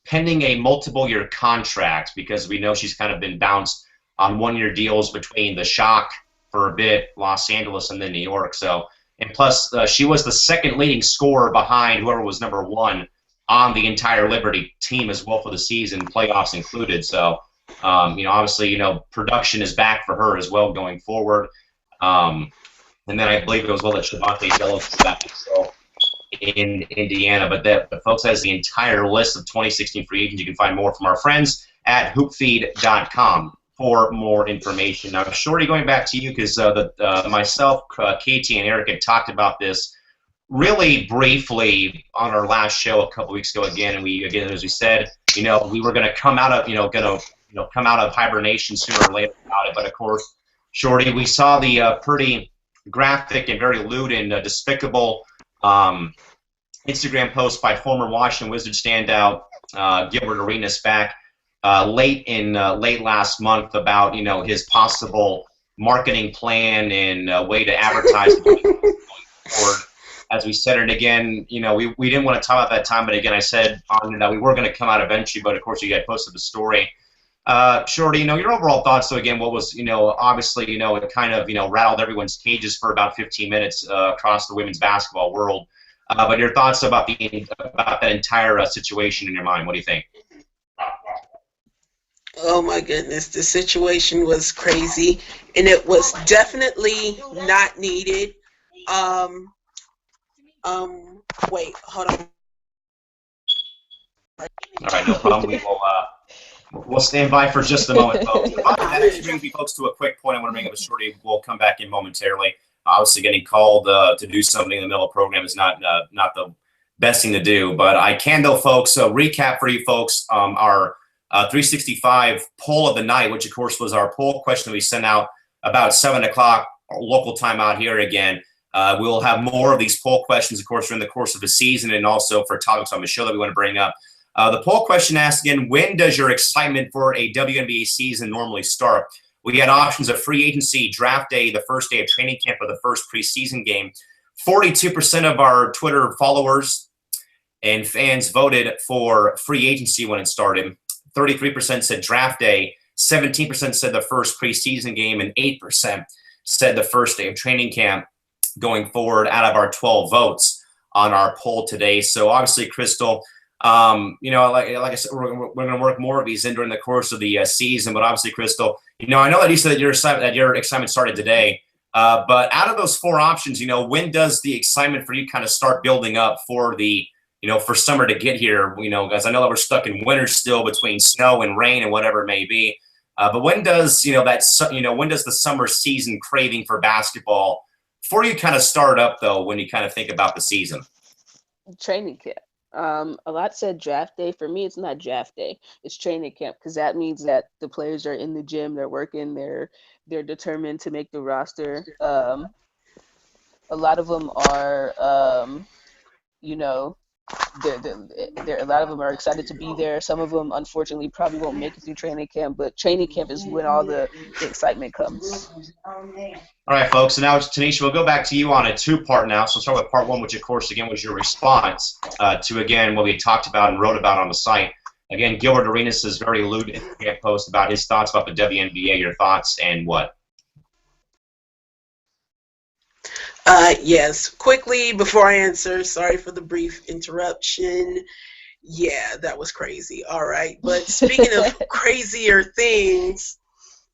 pending a multiple-year contract, because we know she's kind of been bounced on one-year deals between the Shock for a bit, Los Angeles, and then New York. So, and plus, she was the second leading scorer behind whoever was number 1 on the entire Liberty team as well for the season, playoffs included. So, obviously, production is back for her as well going forward. And then I believe it was well that Shavonte Delos is back in Indiana. But the folks has the entire list of 2016 free agents. You can find more from our friends at hoopfeed.com for more information. Now, Shorty, going back to you, because myself, Katie, and Eric had talked about this really briefly on our last show a couple weeks ago again, and as we said, we were going to come out of come out of hibernation sooner or later about it. But of course, Shorty, we saw the pretty graphic and very lewd and despicable Instagram post by former Washington Wizards standout Gilbert Arenas back late last month about his possible marketing plan and way to advertise going forward. As we said it again, we didn't want to talk about that time, but again, I said on that we were going to come out eventually, but of course you guys posted the story. Shorty, your overall thoughts. So again, what was, obviously, it kind of, rattled everyone's cages for about 15 minutes across the women's basketball world. But your thoughts about that entire situation in your mind? What do you think?
Oh my goodness, the situation was crazy, and it was definitely not needed. Um, Wait, hold on.
All right, no problem. We'll stand by for just a moment, folks. That actually brings me, folks, to a quick point I want to bring up with Shorty. We'll come back in momentarily. Obviously, getting called to do something in the middle of the program is not the best thing to do. But I can, though, folks, recap for you folks our 365 poll of the night, which, of course, was our poll question we sent out about 7 o'clock local time out here again. We'll have more of these poll questions, of course, during the course of the season and also for topics on the show that we want to bring up. The poll question asks again, when does your excitement for a WNBA season normally start? We had options of free agency, draft day, the first day of training camp, or the first preseason game. 42% of our Twitter followers and fans voted for free agency when it started. 33% said draft day, 17% said the first preseason game, and 8% said the first day of training camp going forward out of our 12 votes on our poll today. So obviously, Crystal, like I said, we're going to work more of these in during the course of the season. But obviously, Crystal, I know that you said that your excitement started today. But out of those four options, when does the excitement for you kind of start building up for the, for summer to get here? Guys, I know that we're stuck in winter still between snow and rain and whatever it may be. But when does when does the summer season craving for basketball for you kind of start up though? When you kind of think about the season,
Training camp. A lot said draft day. For me, it's not draft day. It's training camp, because that means that the players are in the gym, they're working, they're determined to make the roster. A lot of them are, you know, they're a lot of them are excited to be there. Some of them, unfortunately, probably won't make it through training camp. But training camp is when all the excitement comes.
all right, folks. So now, Tanisha, we'll go back to you on a two-part now. So we'll start with part one, which, of course, again, was your response to, again, what we talked about and wrote about on the site. Again, Gilbert Arenas is very lewd in the post about his thoughts about the WNBA. Your thoughts and what?
Yes, quickly before I answer, sorry for the brief interruption. Yeah, that was crazy. All right. But speaking of crazier things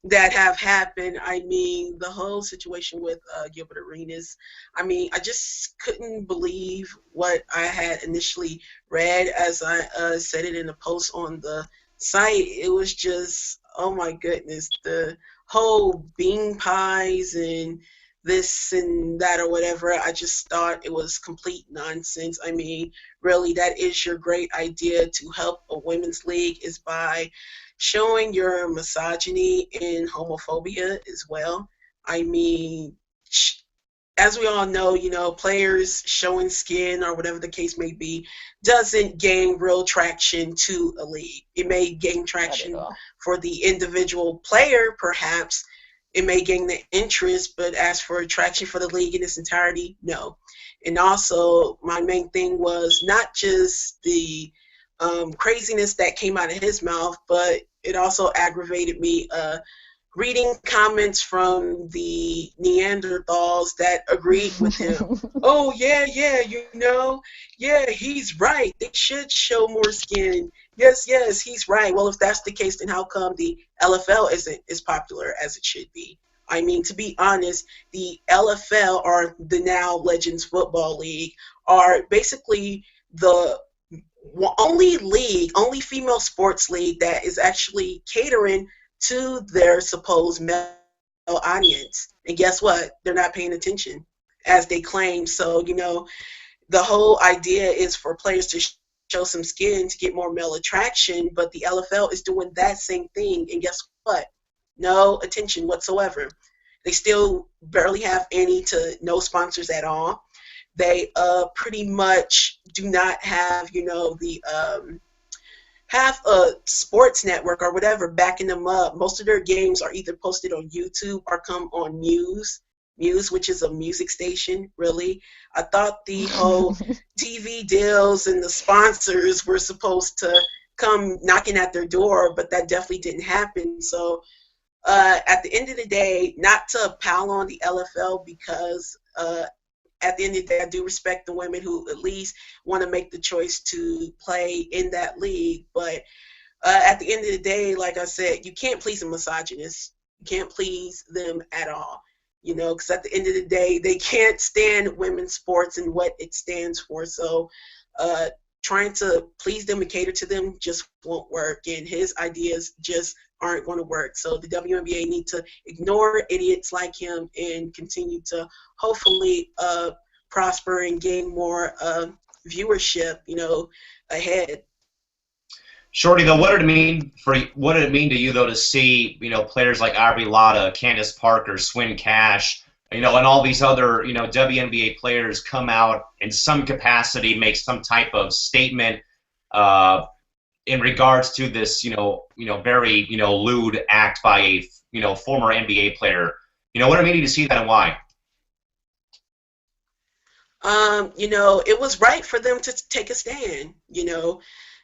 that have happened, I mean, the whole situation with Gilbert Arenas, I mean, I just couldn't believe what I had initially read as I said it in a post on the site. It was just, oh my goodness, the whole bean pies and this and that or whatever. I just thought it was complete nonsense. I mean, really, that is your great idea to help a women's league, is by showing your misogyny and homophobia as well. I mean, as we all know, players showing skin or whatever the case may be doesn't gain real traction to a league. It may gain traction for the individual player, perhaps. It may gain the interest, but as for traction for the league in its entirety, no. And also, my main thing was not just the craziness that came out of his mouth, but it also aggravated me reading comments from the Neanderthals that agreed with him. Oh, yeah, yeah, he's right. They should show more skin. Yes, he's right. Well, if that's the case, then how come the LFL isn't as popular as it should be? I mean, to be honest, the LFL, or the now Legends Football League, are basically the only female sports league that is actually catering to their supposed male audience. And guess what? They're not paying attention, as they claim. So, the whole idea is for players to show some skin to get more male attraction, but the LFL is doing that same thing. And guess what? No attention whatsoever. They still barely have any to no sponsors at all. They pretty much do not have, have a sports network or whatever backing them up. Most of their games are either posted on YouTube or come on Muse, which is a music station, really. I thought the whole TV deals and the sponsors were supposed to come knocking at their door, but that definitely didn't happen. So at the end of the day, not to pile on the LFL, because at the end of the day, I do respect the women who at least want to make the choice to play in that league. But at the end of the day, like I said, you can't please a misogynist. You can't please them at all. Because at the end of the day, they can't stand women's sports and what it stands for. So trying to please them and cater to them just won't work. And his ideas just aren't going to work. So the WNBA need to ignore idiots like him and continue to hopefully prosper and gain more viewership, ahead.
Shorty, though, what did it mean to you though to see players like Aubrey Lotta, Candace Parker, Swin Cash, and all these other WNBA players come out in some capacity, make some type of statement in regards to this very lewd act by a former NBA player. What did it mean to you to see that, and why?
It was right for them to take a stand,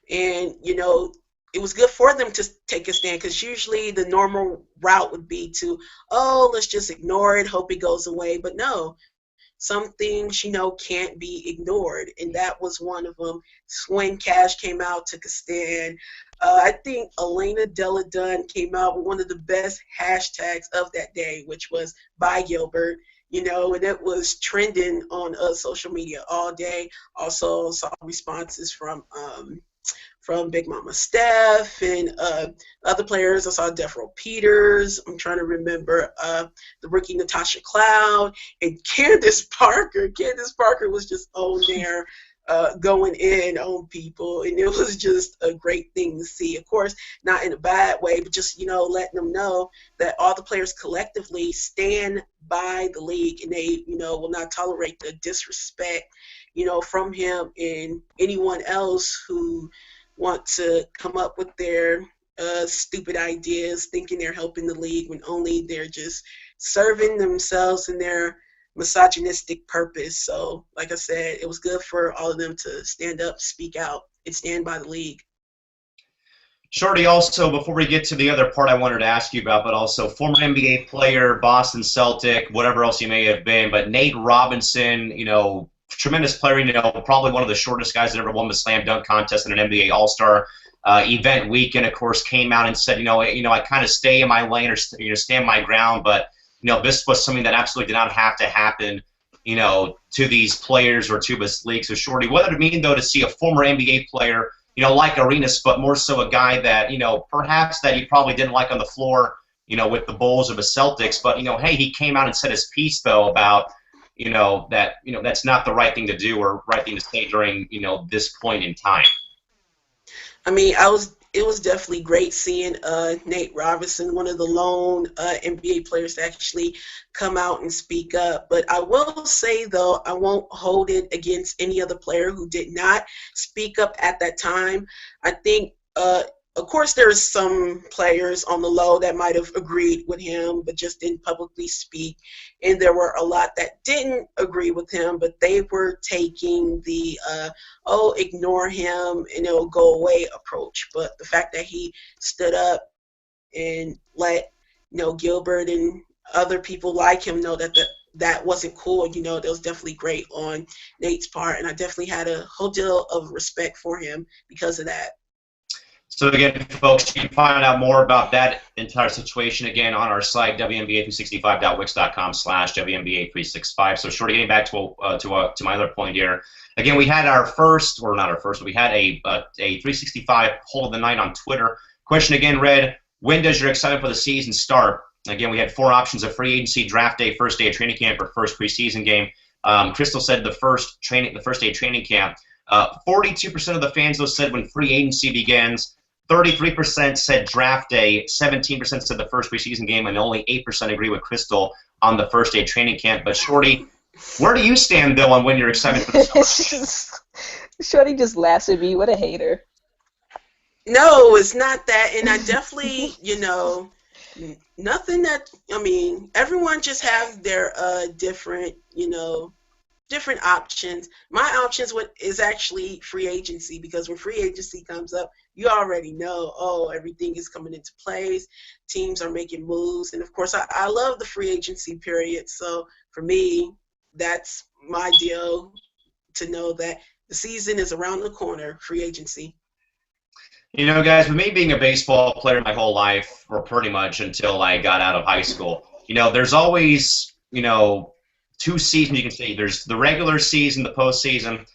and it was good for them to take a stand, because usually the normal route would be to, let's just ignore it, hope it goes away. But no, some things can't be ignored, and that was one of them. Swin Cash came out, took a stand. I think Elena Della Dunn came out with one of the best hashtags of that day, which was "Bye Gilbert." And it was trending on social media all day. Also saw responses from Big Mama Steph and other players. I saw Defro Peters. I'm trying to remember the rookie Natasha Cloud and Candace Parker. Candace Parker was just on there going in on people, and it was just a great thing to see. Of course, not in a bad way, but just letting them know that all the players collectively stand by the league, and they will not tolerate the disrespect from him and anyone else who want to come up with their stupid ideas, thinking they're helping the league when only they're just serving themselves and their misogynistic purpose. So, like I said, it was good for all of them to stand up, speak out, and stand by the league.
Shorty, also, before we get to the other part I wanted to ask you about, but also former NBA player, Boston Celtic, whatever else you may have been, but Nate Robinson, tremendous player, probably one of the shortest guys that ever won the slam dunk contest in an NBA All-Star event weekend, of course, came out and said, I kind of stay in my lane or stand my ground, but this was something that absolutely did not have to happen, to these players or to this league. So, Shorty, what did it mean, though, to see a former NBA player, like Arenas, but more so a guy that, perhaps that you probably didn't like on the floor, with the Bulls or the Celtics, but, hey, he came out and said his piece, though, about, that, that's not the right thing to do or right thing to say during, this point in time.
I mean, it was definitely great seeing Nate Robinson, one of the lone NBA players, to actually come out and speak up. But I will say, though, I won't hold it against any other player who did not speak up at that time. I think, of course, there's some players on the low that might have agreed with him but just didn't publicly speak. And there were a lot that didn't agree with him, but they were taking the, ignore him and it'll go away approach. But the fact that he stood up and let, Gilbert and other people like him know that wasn't cool, that was definitely great on Nate's part. And I definitely had a whole deal of respect for him because of that.
So again, folks, you can find out more about that entire situation again on our site, WNBA365.wix.com/WNBA365. So, Shorty, getting back to my other point here. Again, we had our first, or not our first, but we had a 365 poll of the night on Twitter. Question again read, when does your excitement for the season start? Again, we had 4 options: of free agency, draft day, first day of training camp, or first preseason game. Crystal said the first day of training camp. 42% of the fans, though, said when free agency begins. 33% said draft day, 17% said the first preseason game, and only 8% agree with Crystal on the first day training camp. But, Shorty, where do you stand, though, on when you're excited for the start?
Shorty just laughs at me. What a hater.
No, it's not that. And I definitely, nothing that, everyone just has their different, different options. My options is actually free agency, because when free agency comes up, you already know, oh, everything is coming into place. Teams are making moves. And of course, I love the free agency period. So for me, that's my deal, to know that the season is around the corner, free agency.
You know, guys, with me being a baseball player my whole life, or pretty much until I got out of high school, there's always, two seasons you can see. There's the regular season, the postseason.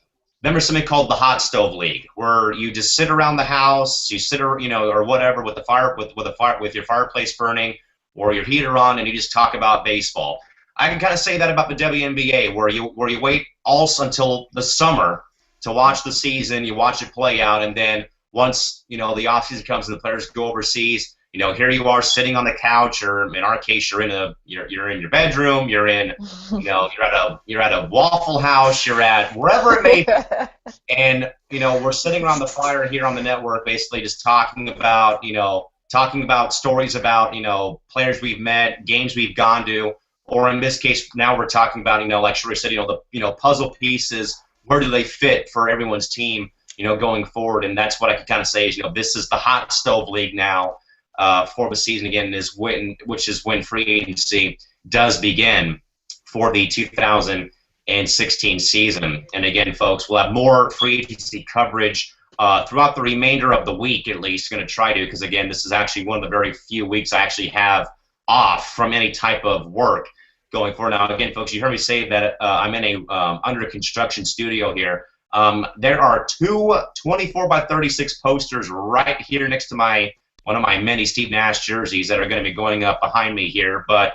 Then there's something called the hot stove league, where you just sit around the house, you sit, or whatever, with the fire, with your fireplace burning, or your heater on, and you just talk about baseball. I can kind of say that about the WNBA, where you wait also until the summer to watch the season, you watch it play out, and then once the offseason comes and the players go overseas, here you are sitting on the couch, or in our case, you're in your bedroom, you're in, you're at a Waffle House, you're at wherever it may be, and we're sitting around the fire here on the network, basically just talking about stories about players we've met, games we've gone to, or in this case now we're talking about like Sheree said, the puzzle pieces, where do they fit for everyone's team going forward. And that's what I can kind of say is, this is the hot stove league now for the season again, which is when free agency does begin for the 2016 season. And again, folks, we'll have more free agency coverage throughout the remainder of the week, at least. Going to try to, because again, this is actually one of the very few weeks I actually have off from any type of work going forward. Now, again, folks, you heard me say that I'm in a under construction studio here. There are two 24 by 36 posters right here next to one of my many Steve Nash jerseys that are going to be going up behind me here, but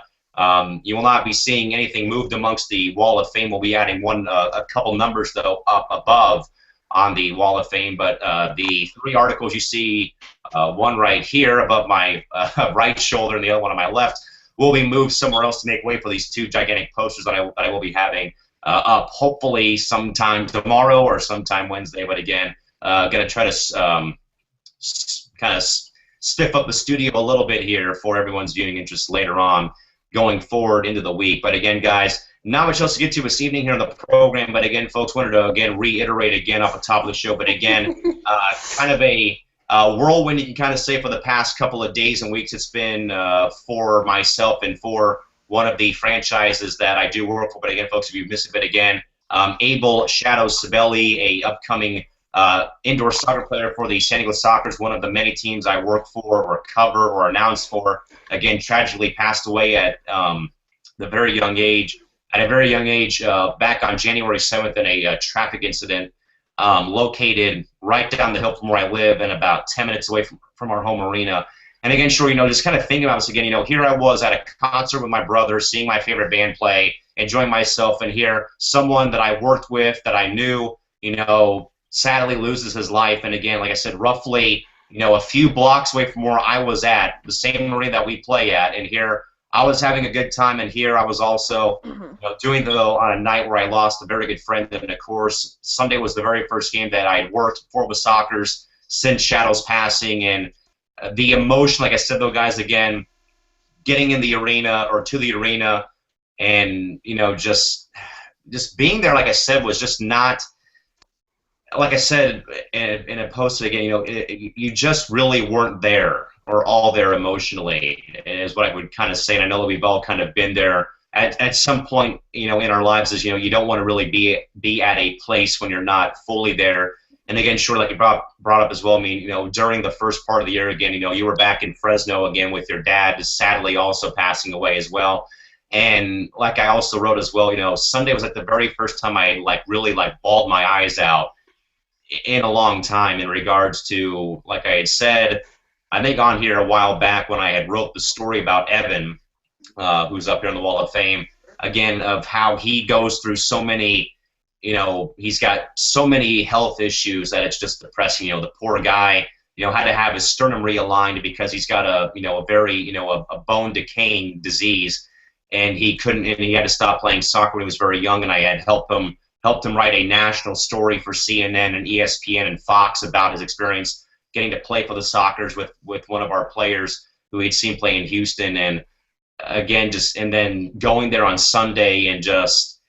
you will not be seeing anything moved amongst the Wall of Fame. We'll be adding a couple numbers, though, up above on the Wall of Fame, but the three articles you see, one right here above my right shoulder and the other one on my left, will be moved somewhere else to make way for these two gigantic posters that I will be having up hopefully sometime tomorrow or sometime Wednesday. But again, going to try to kind of spiff up the studio a little bit here for everyone's viewing interest later on going forward into the week. But again, guys, not much else to get to this evening here on the program. But again, folks, wanted to again reiterate again off the top of the show. But again, kind of a whirlwind, you can kind of say, for the past couple of days and weeks. It's been for myself and for one of the franchises that I do work for. But again, folks, if you missed it, but again, Abel Shadow Sibeli, a upcoming indoor soccer player for the San Diego Sockers, one of the many teams I work for or cover or announce for, again, tragically passed away at the very young age. At a very young age, back on January 7th in a traffic incident located right down the hill from where I live and about 10 minutes away from our home arena. And again, sure, just kind of thinking about this again, here I was at a concert with my brother, seeing my favorite band play, enjoying myself, and here someone that I worked with, that I knew, sadly loses his life. And again, like I said, roughly, a few blocks away from where I was at, the same arena that we play at, and here I was having a good time, and here I was also doing on a night where I lost a very good friend. And of course, Sunday was the very first game that I had worked for with Sockers since Shadow's passing, and the emotion, like I said, though, guys, again, getting in the arena or to the arena, and just being there, like I said, was just not. Like I said in a post again, you just really weren't there or all there emotionally, is what I would kind of say. And I know that we've all kind of been there at some point, in our lives. Is you don't want to really be at a place when you're not fully there. And again, sure, like you brought up as well. I mean, during the first part of the year, again, you were back in Fresno again with your dad, sadly also passing away as well. And like I also wrote as well, Sunday was like the very first time I really bawled my eyes out in a long time, in regards to, like I had said, I think on here a while back when I had wrote the story about Evan, who's up here on the Wall of Fame, again, of how he goes through so many, he's got so many health issues that it's just depressing. The poor guy, had to have his sternum realigned because he's got a very, a bone decaying disease, and he had to stop playing soccer when he was very young, and I had helped him write a national story for CNN and ESPN and Fox about his experience getting to play for the Sockers with one of our players who he'd seen play in Houston. And again, and then going there on Sunday and just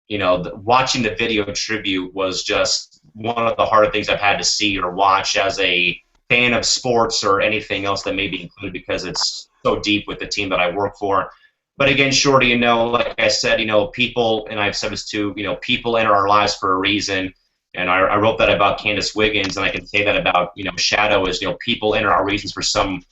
watching the video tribute was just one of the harder things I've had to see or watch as a fan of sports or anything else that may be included because it's so deep with the team that I work for. But again, Shorty, like I said, people, and I've said this too, people enter our lives for a reason. And I wrote that about Candace Wiggins, and I can say that about, Shadow is, people enter our reasons for some,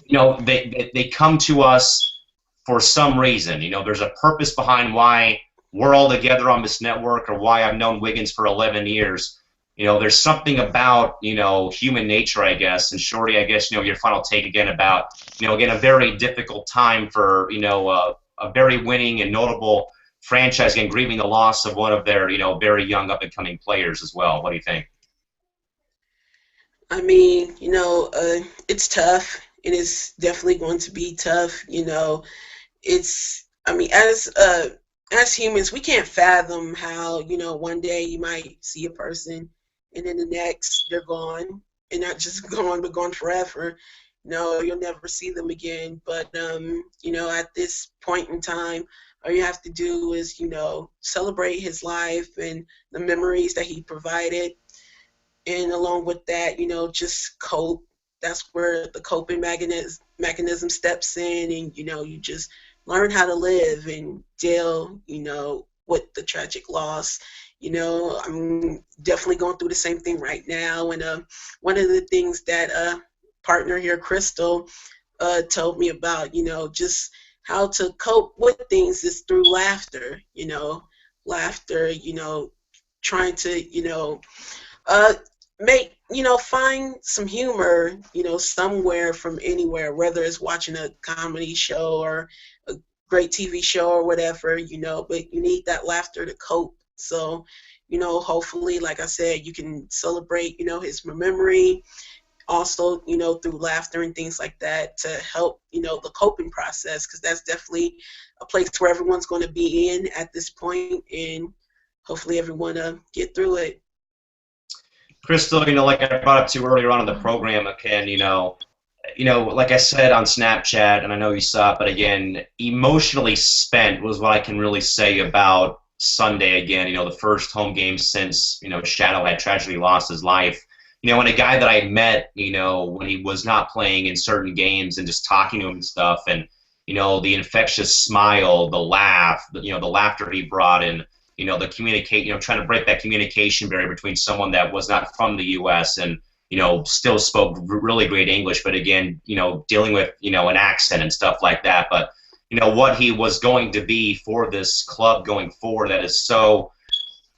they come to us for some reason. There's a purpose behind why we're all together on this network or why I've known Wiggins for 11 years. There's something about, human nature, I guess. And Shorty, I guess, your final take again about, again, a very difficult time for, a very winning and notable franchise, again, grieving the loss of one of their, very young up-and-coming players as well. What do you think?
I mean, it's tough, and it's definitely going to be tough. I mean, as humans, we can't fathom how, one day you might see a person and then the next they're gone, and not just gone, but gone forever. You'll never see them again. But, at this point in time, all you have to do is, celebrate his life and the memories that he provided. And along with that, just cope. That's where the coping mechanism steps in, and you just learn how to live and deal, with the tragic loss. I'm definitely going through the same thing right now, and one of the things that partner here, Crystal, told me about, just how to cope with things is through laughter. Laughter. Trying to uh, make find some humor somewhere from anywhere, whether it's watching a comedy show or a great TV show or whatever, but you need that laughter to cope. So hopefully, like I said, you can celebrate his memory also through laughter and things like that to help the coping process, because that's definitely a place where everyone's going to be in at this point, and hopefully everyone get through it.
Crystal, like I brought up to earlier on in the program, Ken, like I said on Snapchat, and I know you saw it, but again, emotionally spent was what I can really say about Sunday again, the first home game since, Shadow had tragically lost his life. And a guy that I met, when he was not playing in certain games and just talking to him and stuff, and, the infectious smile, the laugh, the laughter he brought, and, the communicate, trying to break that communication barrier between someone that was not from the U.S. and, still spoke really great English, but again, dealing with, an accent and stuff like that. But, what he was going to be for this club going forward that is so,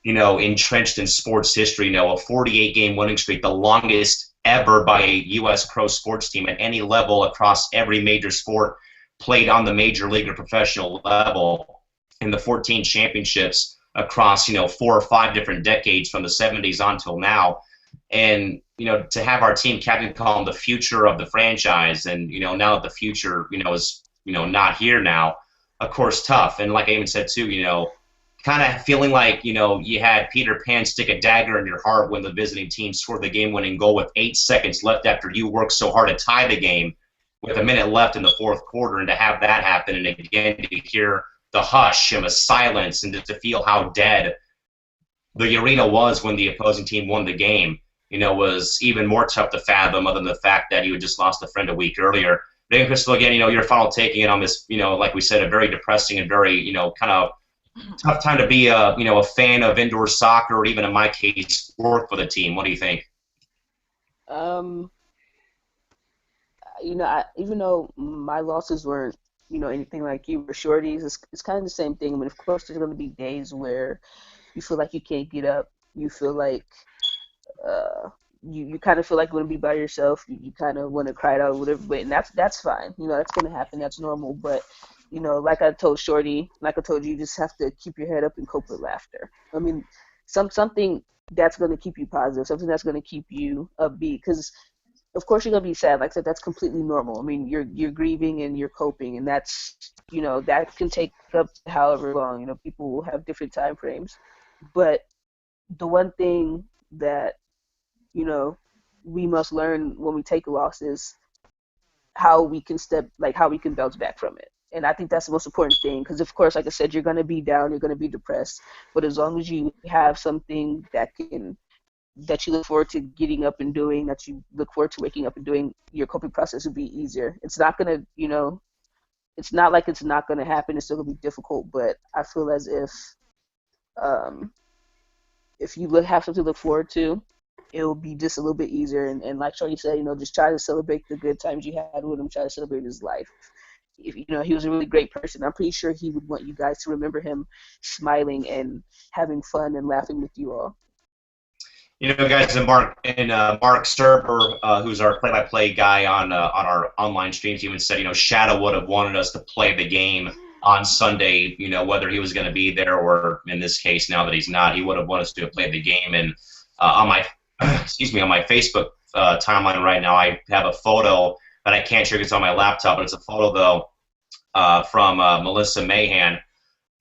entrenched in sports history, a 48-game winning streak, the longest ever by a U.S. pro sports team at any level across every major sport played on the major league or professional level, and the 14 championships across, 4 or 5 different decades from the 70s on till now. And, to have our team captain call him the future of the franchise, and, now that the future, is, not here now, of course, tough. And like I even said, too, kind of feeling like, you had Peter Pan stick a dagger in your heart when the visiting team scored the game-winning goal with 8 seconds left after you worked so hard to tie the game with a minute left in the fourth quarter, and to have that happen, and again, to hear the hush and the silence, and to feel how dead the arena was when the opposing team won the game, was even more tough to fathom, other than the fact that you had just lost a friend a week earlier. But anyway, Crystal, again, your final taking it on this, like we said, a very depressing and very, kind of tough time to be a fan of indoor soccer, or even in my case, work for the team. What do you think?
Even though my losses weren't, anything like you were Shorties, it's kind of the same thing. I mean, of course, there's going to be days where you feel like you can't get up. You feel like you kind of feel like you want to be by yourself. You kind of want to cry it out or whatever, but and that's fine. That's going to happen. That's normal. But, like I told Shorty, like I told you, you just have to keep your head up and cope with laughter. I mean, something that's going to keep you positive, something that's going to keep you upbeat, because of course you're gonna be sad. Like I said, that's completely normal. I mean, you're grieving and you're coping, and that's that can take up to however long. People will have different time frames, but the one thing that we must learn when we take a loss is how we can bounce back from it. And I think that's the most important thing, because of course, like I said, you're going to be down, you're going to be depressed, but as long as you have something that you look forward to getting up and doing, that you look forward to waking up and doing, your coping process will be easier. It's not going to, it's not like it's not going to happen. It's still going to be difficult, but I feel as um, if you have something to look forward to, it'll be just a little bit easier. And like Shorty said, just try to celebrate the good times you had with him. Try to celebrate his life. If, he was a really great person. I'm pretty sure he would want you guys to remember him smiling and having fun and laughing with you all.
Guys, and Mark Serber, who's our play-by-play guy on our online streams, even said, Shadow would have wanted us to play the game on Sunday, whether he was going to be there or, in this case, now that he's not, he would have wanted us to play the game. And on my on my Facebook timeline right now, I have a photo that I can't share because it's on my laptop, but it's a photo though from Melissa Mahan.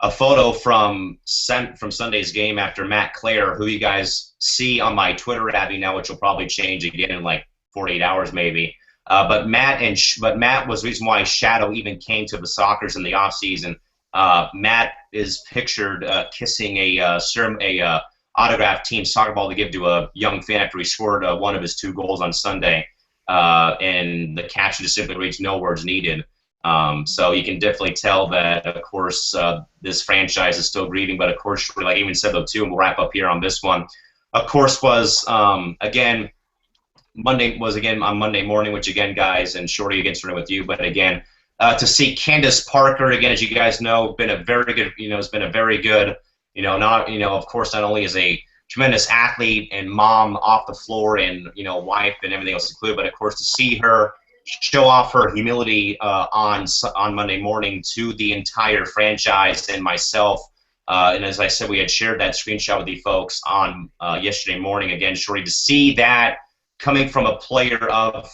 A photo from Sunday's game after Matt Clare, who you guys see on my Twitter Abby now, which will probably change again in like 48 hours maybe. But Matt was the reason why Shadow even came to the Sockers in the offseason. Matt is pictured kissing a autographed team soccer ball to give to a young fan after he scored one of his 2 goals on Sunday. And the caption just simply reads, "No words needed." So you can definitely tell that, of course, this franchise is still grieving. But, of course, like I even said, though, too, and we'll wrap up here on this one, of course, was, again, on Monday morning, which, again, guys, and Shorty, again, starting with you, but, again, to see Candace Parker, again, as you guys know, been a very good, has been a very good, of course, not only is a tremendous athlete and mom off the floor and, wife and everything else included, but, of course, to see her show off her humility on Monday morning to the entire franchise and myself. And as I said, we had shared that screenshot with you folks on yesterday morning. Again, Shorty, to see that coming from a player of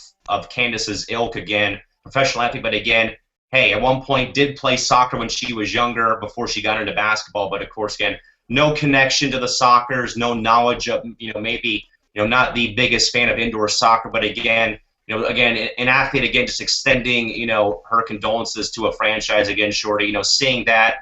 Candace's ilk, again, professional athlete, but again, hey, at one point did play soccer when she was younger before she got into basketball, but of course, again, no connection to the Sockers, no knowledge of, maybe, not the biggest fan of indoor soccer, but again, again, an athlete, again, just extending, her condolences to a franchise, again, Shorty, seeing that,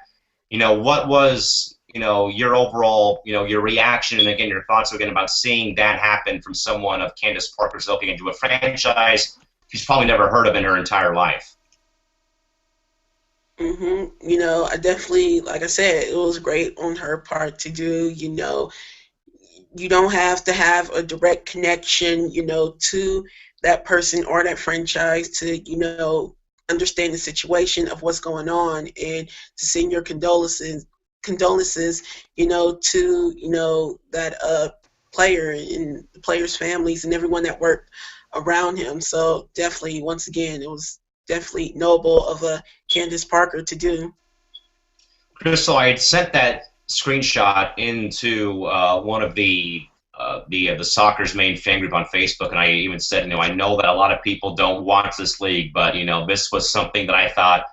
what was, your overall, your reaction, and again, your thoughts again about seeing that happen from someone of Candace Parker's ilk into a franchise she's probably never heard of in her entire life.
I definitely, like I said, it was great on her part to do, you don't have to have a direct connection, to that person or that franchise to, understand the situation of what's going on and to send your condolences, to that player and the players' families and everyone that worked around him. So definitely, once again, it was definitely noble of Candace Parker to do.
Crystal, I had sent that screenshot into one of the Soccer's main fan group on Facebook, and I even said, I know that a lot of people don't watch this league, but this was something that I thought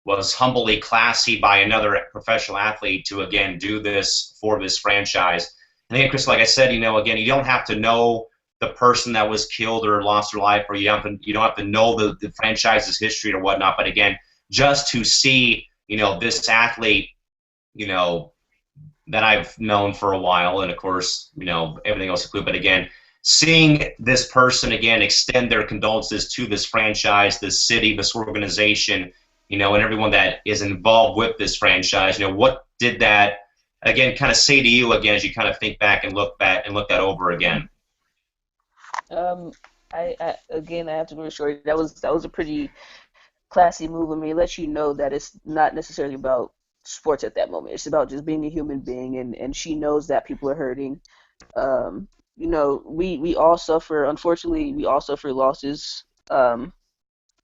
was humbly classy by another professional athlete to again do this for this franchise. And again, Crystal, like I said, again, you don't have to know the person that was killed or lost their life, or you don't have to know the franchise's history or whatnot. But again, just to see this athlete, that I've known for a while, and of course, everything else included. But again, seeing this person again extend their condolences to this franchise, this city, this organization, and everyone that is involved with this franchise. What did that again kind of say to you again as you kind of think back and look that over again?
I have to be sure that was a pretty classy move. I mean, it lets you know that it's not necessarily about sports at that moment. It's about just being a human being, and she knows that people are hurting. We all suffer. Unfortunately, we all suffer losses.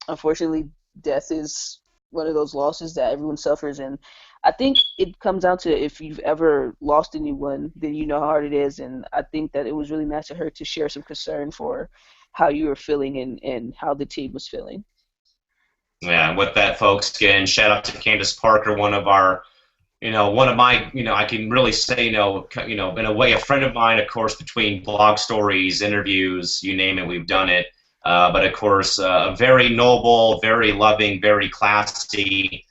Unfortunately, death is one of those losses that everyone suffers, and I think it comes down to if you've ever lost anyone, then you know how hard it is. And I think that it was really nice of her to share some concern for how you were feeling and how the team was feeling.
Yeah, with that, folks, again, shout out to Candace Parker, one of our, one of my, I can really say, in a way, a friend of mine, of course, between blog stories, interviews, you name it, we've done it. But of course, a very noble, very loving, very classy,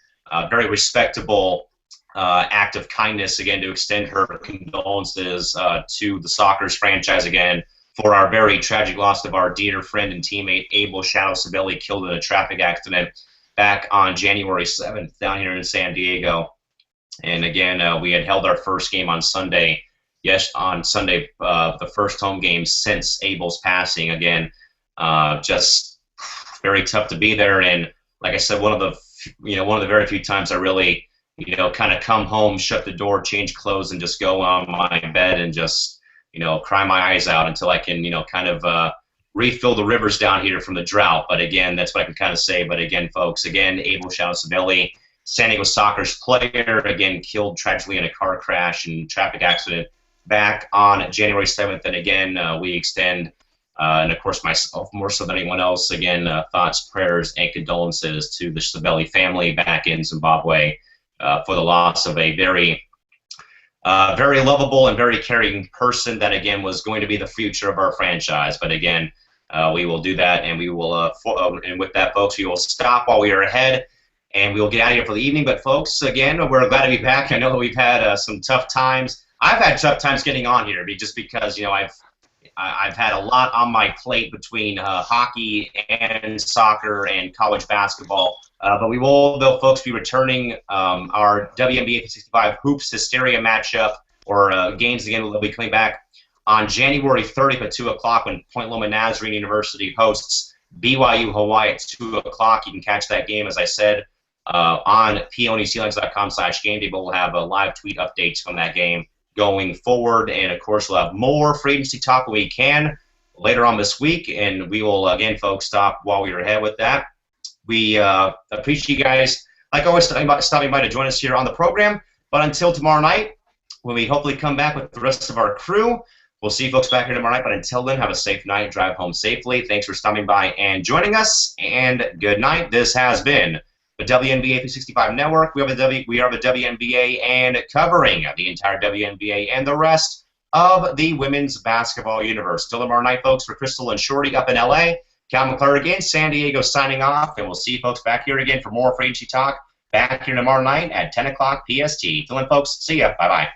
very respectable act of kindness, again, to extend her condolences to the Sockers franchise again for our very tragic loss of our dear friend and teammate Abel Shadow Sabelli, killed in a traffic accident back on January 7th down here in San Diego. And again, we had held our first game on Sunday. Yes, on Sunday, the first home game since Abel's passing. Again, just very tough to be there. And like I said, one of the very few times I really, kind of come home, shut the door, change clothes, and just go on my bed and just, cry my eyes out until I can, kind of refill the rivers down here from the drought. But again, that's what I can kind of say. But again, folks, Abel Shadow Sabelli, San Diego Sockers player, again, killed tragically in a car crash and traffic accident back on January 7th. And again, we extend, and of course myself more so than anyone else, again, thoughts, prayers, and condolences to the Sabelli family back in Zimbabwe for the loss of a very lovable and very caring person that, again, was going to be the future of our franchise. But again, we will do that, and we will, and with that, folks, we will stop while we are ahead. And we'll get out of here for the evening. But, folks, again, we're glad to be back. I know we've had some tough times. I've had tough times getting on here just because, I've had a lot on my plate between hockey and soccer and college basketball. But we will, though, folks, be returning our WNBA 365 Hoops Hysteria matchup, or games again. We'll be coming back on January 30th at 2 o'clock when Point Loma Nazarene University hosts BYU Hawaii at 2 o'clock. You can catch that game, as I said, on PONECLines.com/game day, but we'll have live tweet updates from that game going forward. And, of course, we'll have more free agency talk when we can later on this week. And we will, again, folks, stop while we are ahead with that. We appreciate you guys, like always, stopping by to join us here on the program. But until tomorrow night, when we hopefully come back with the rest of our crew, we'll see you folks back here tomorrow night. But until then, have a safe night. Drive home safely. Thanks for stopping by and joining us. And good night. This has been the WNBA 365 Network. We are the WNBA, and covering the entire WNBA and the rest of the women's basketball universe. Till tomorrow night, folks, for Crystal and Shorty up in LA, Cal McClure again, San Diego signing off, and we'll see you folks back here again for more free agency talk back here tomorrow night at 10 o'clock PST. Till then, folks, see ya. Bye-bye.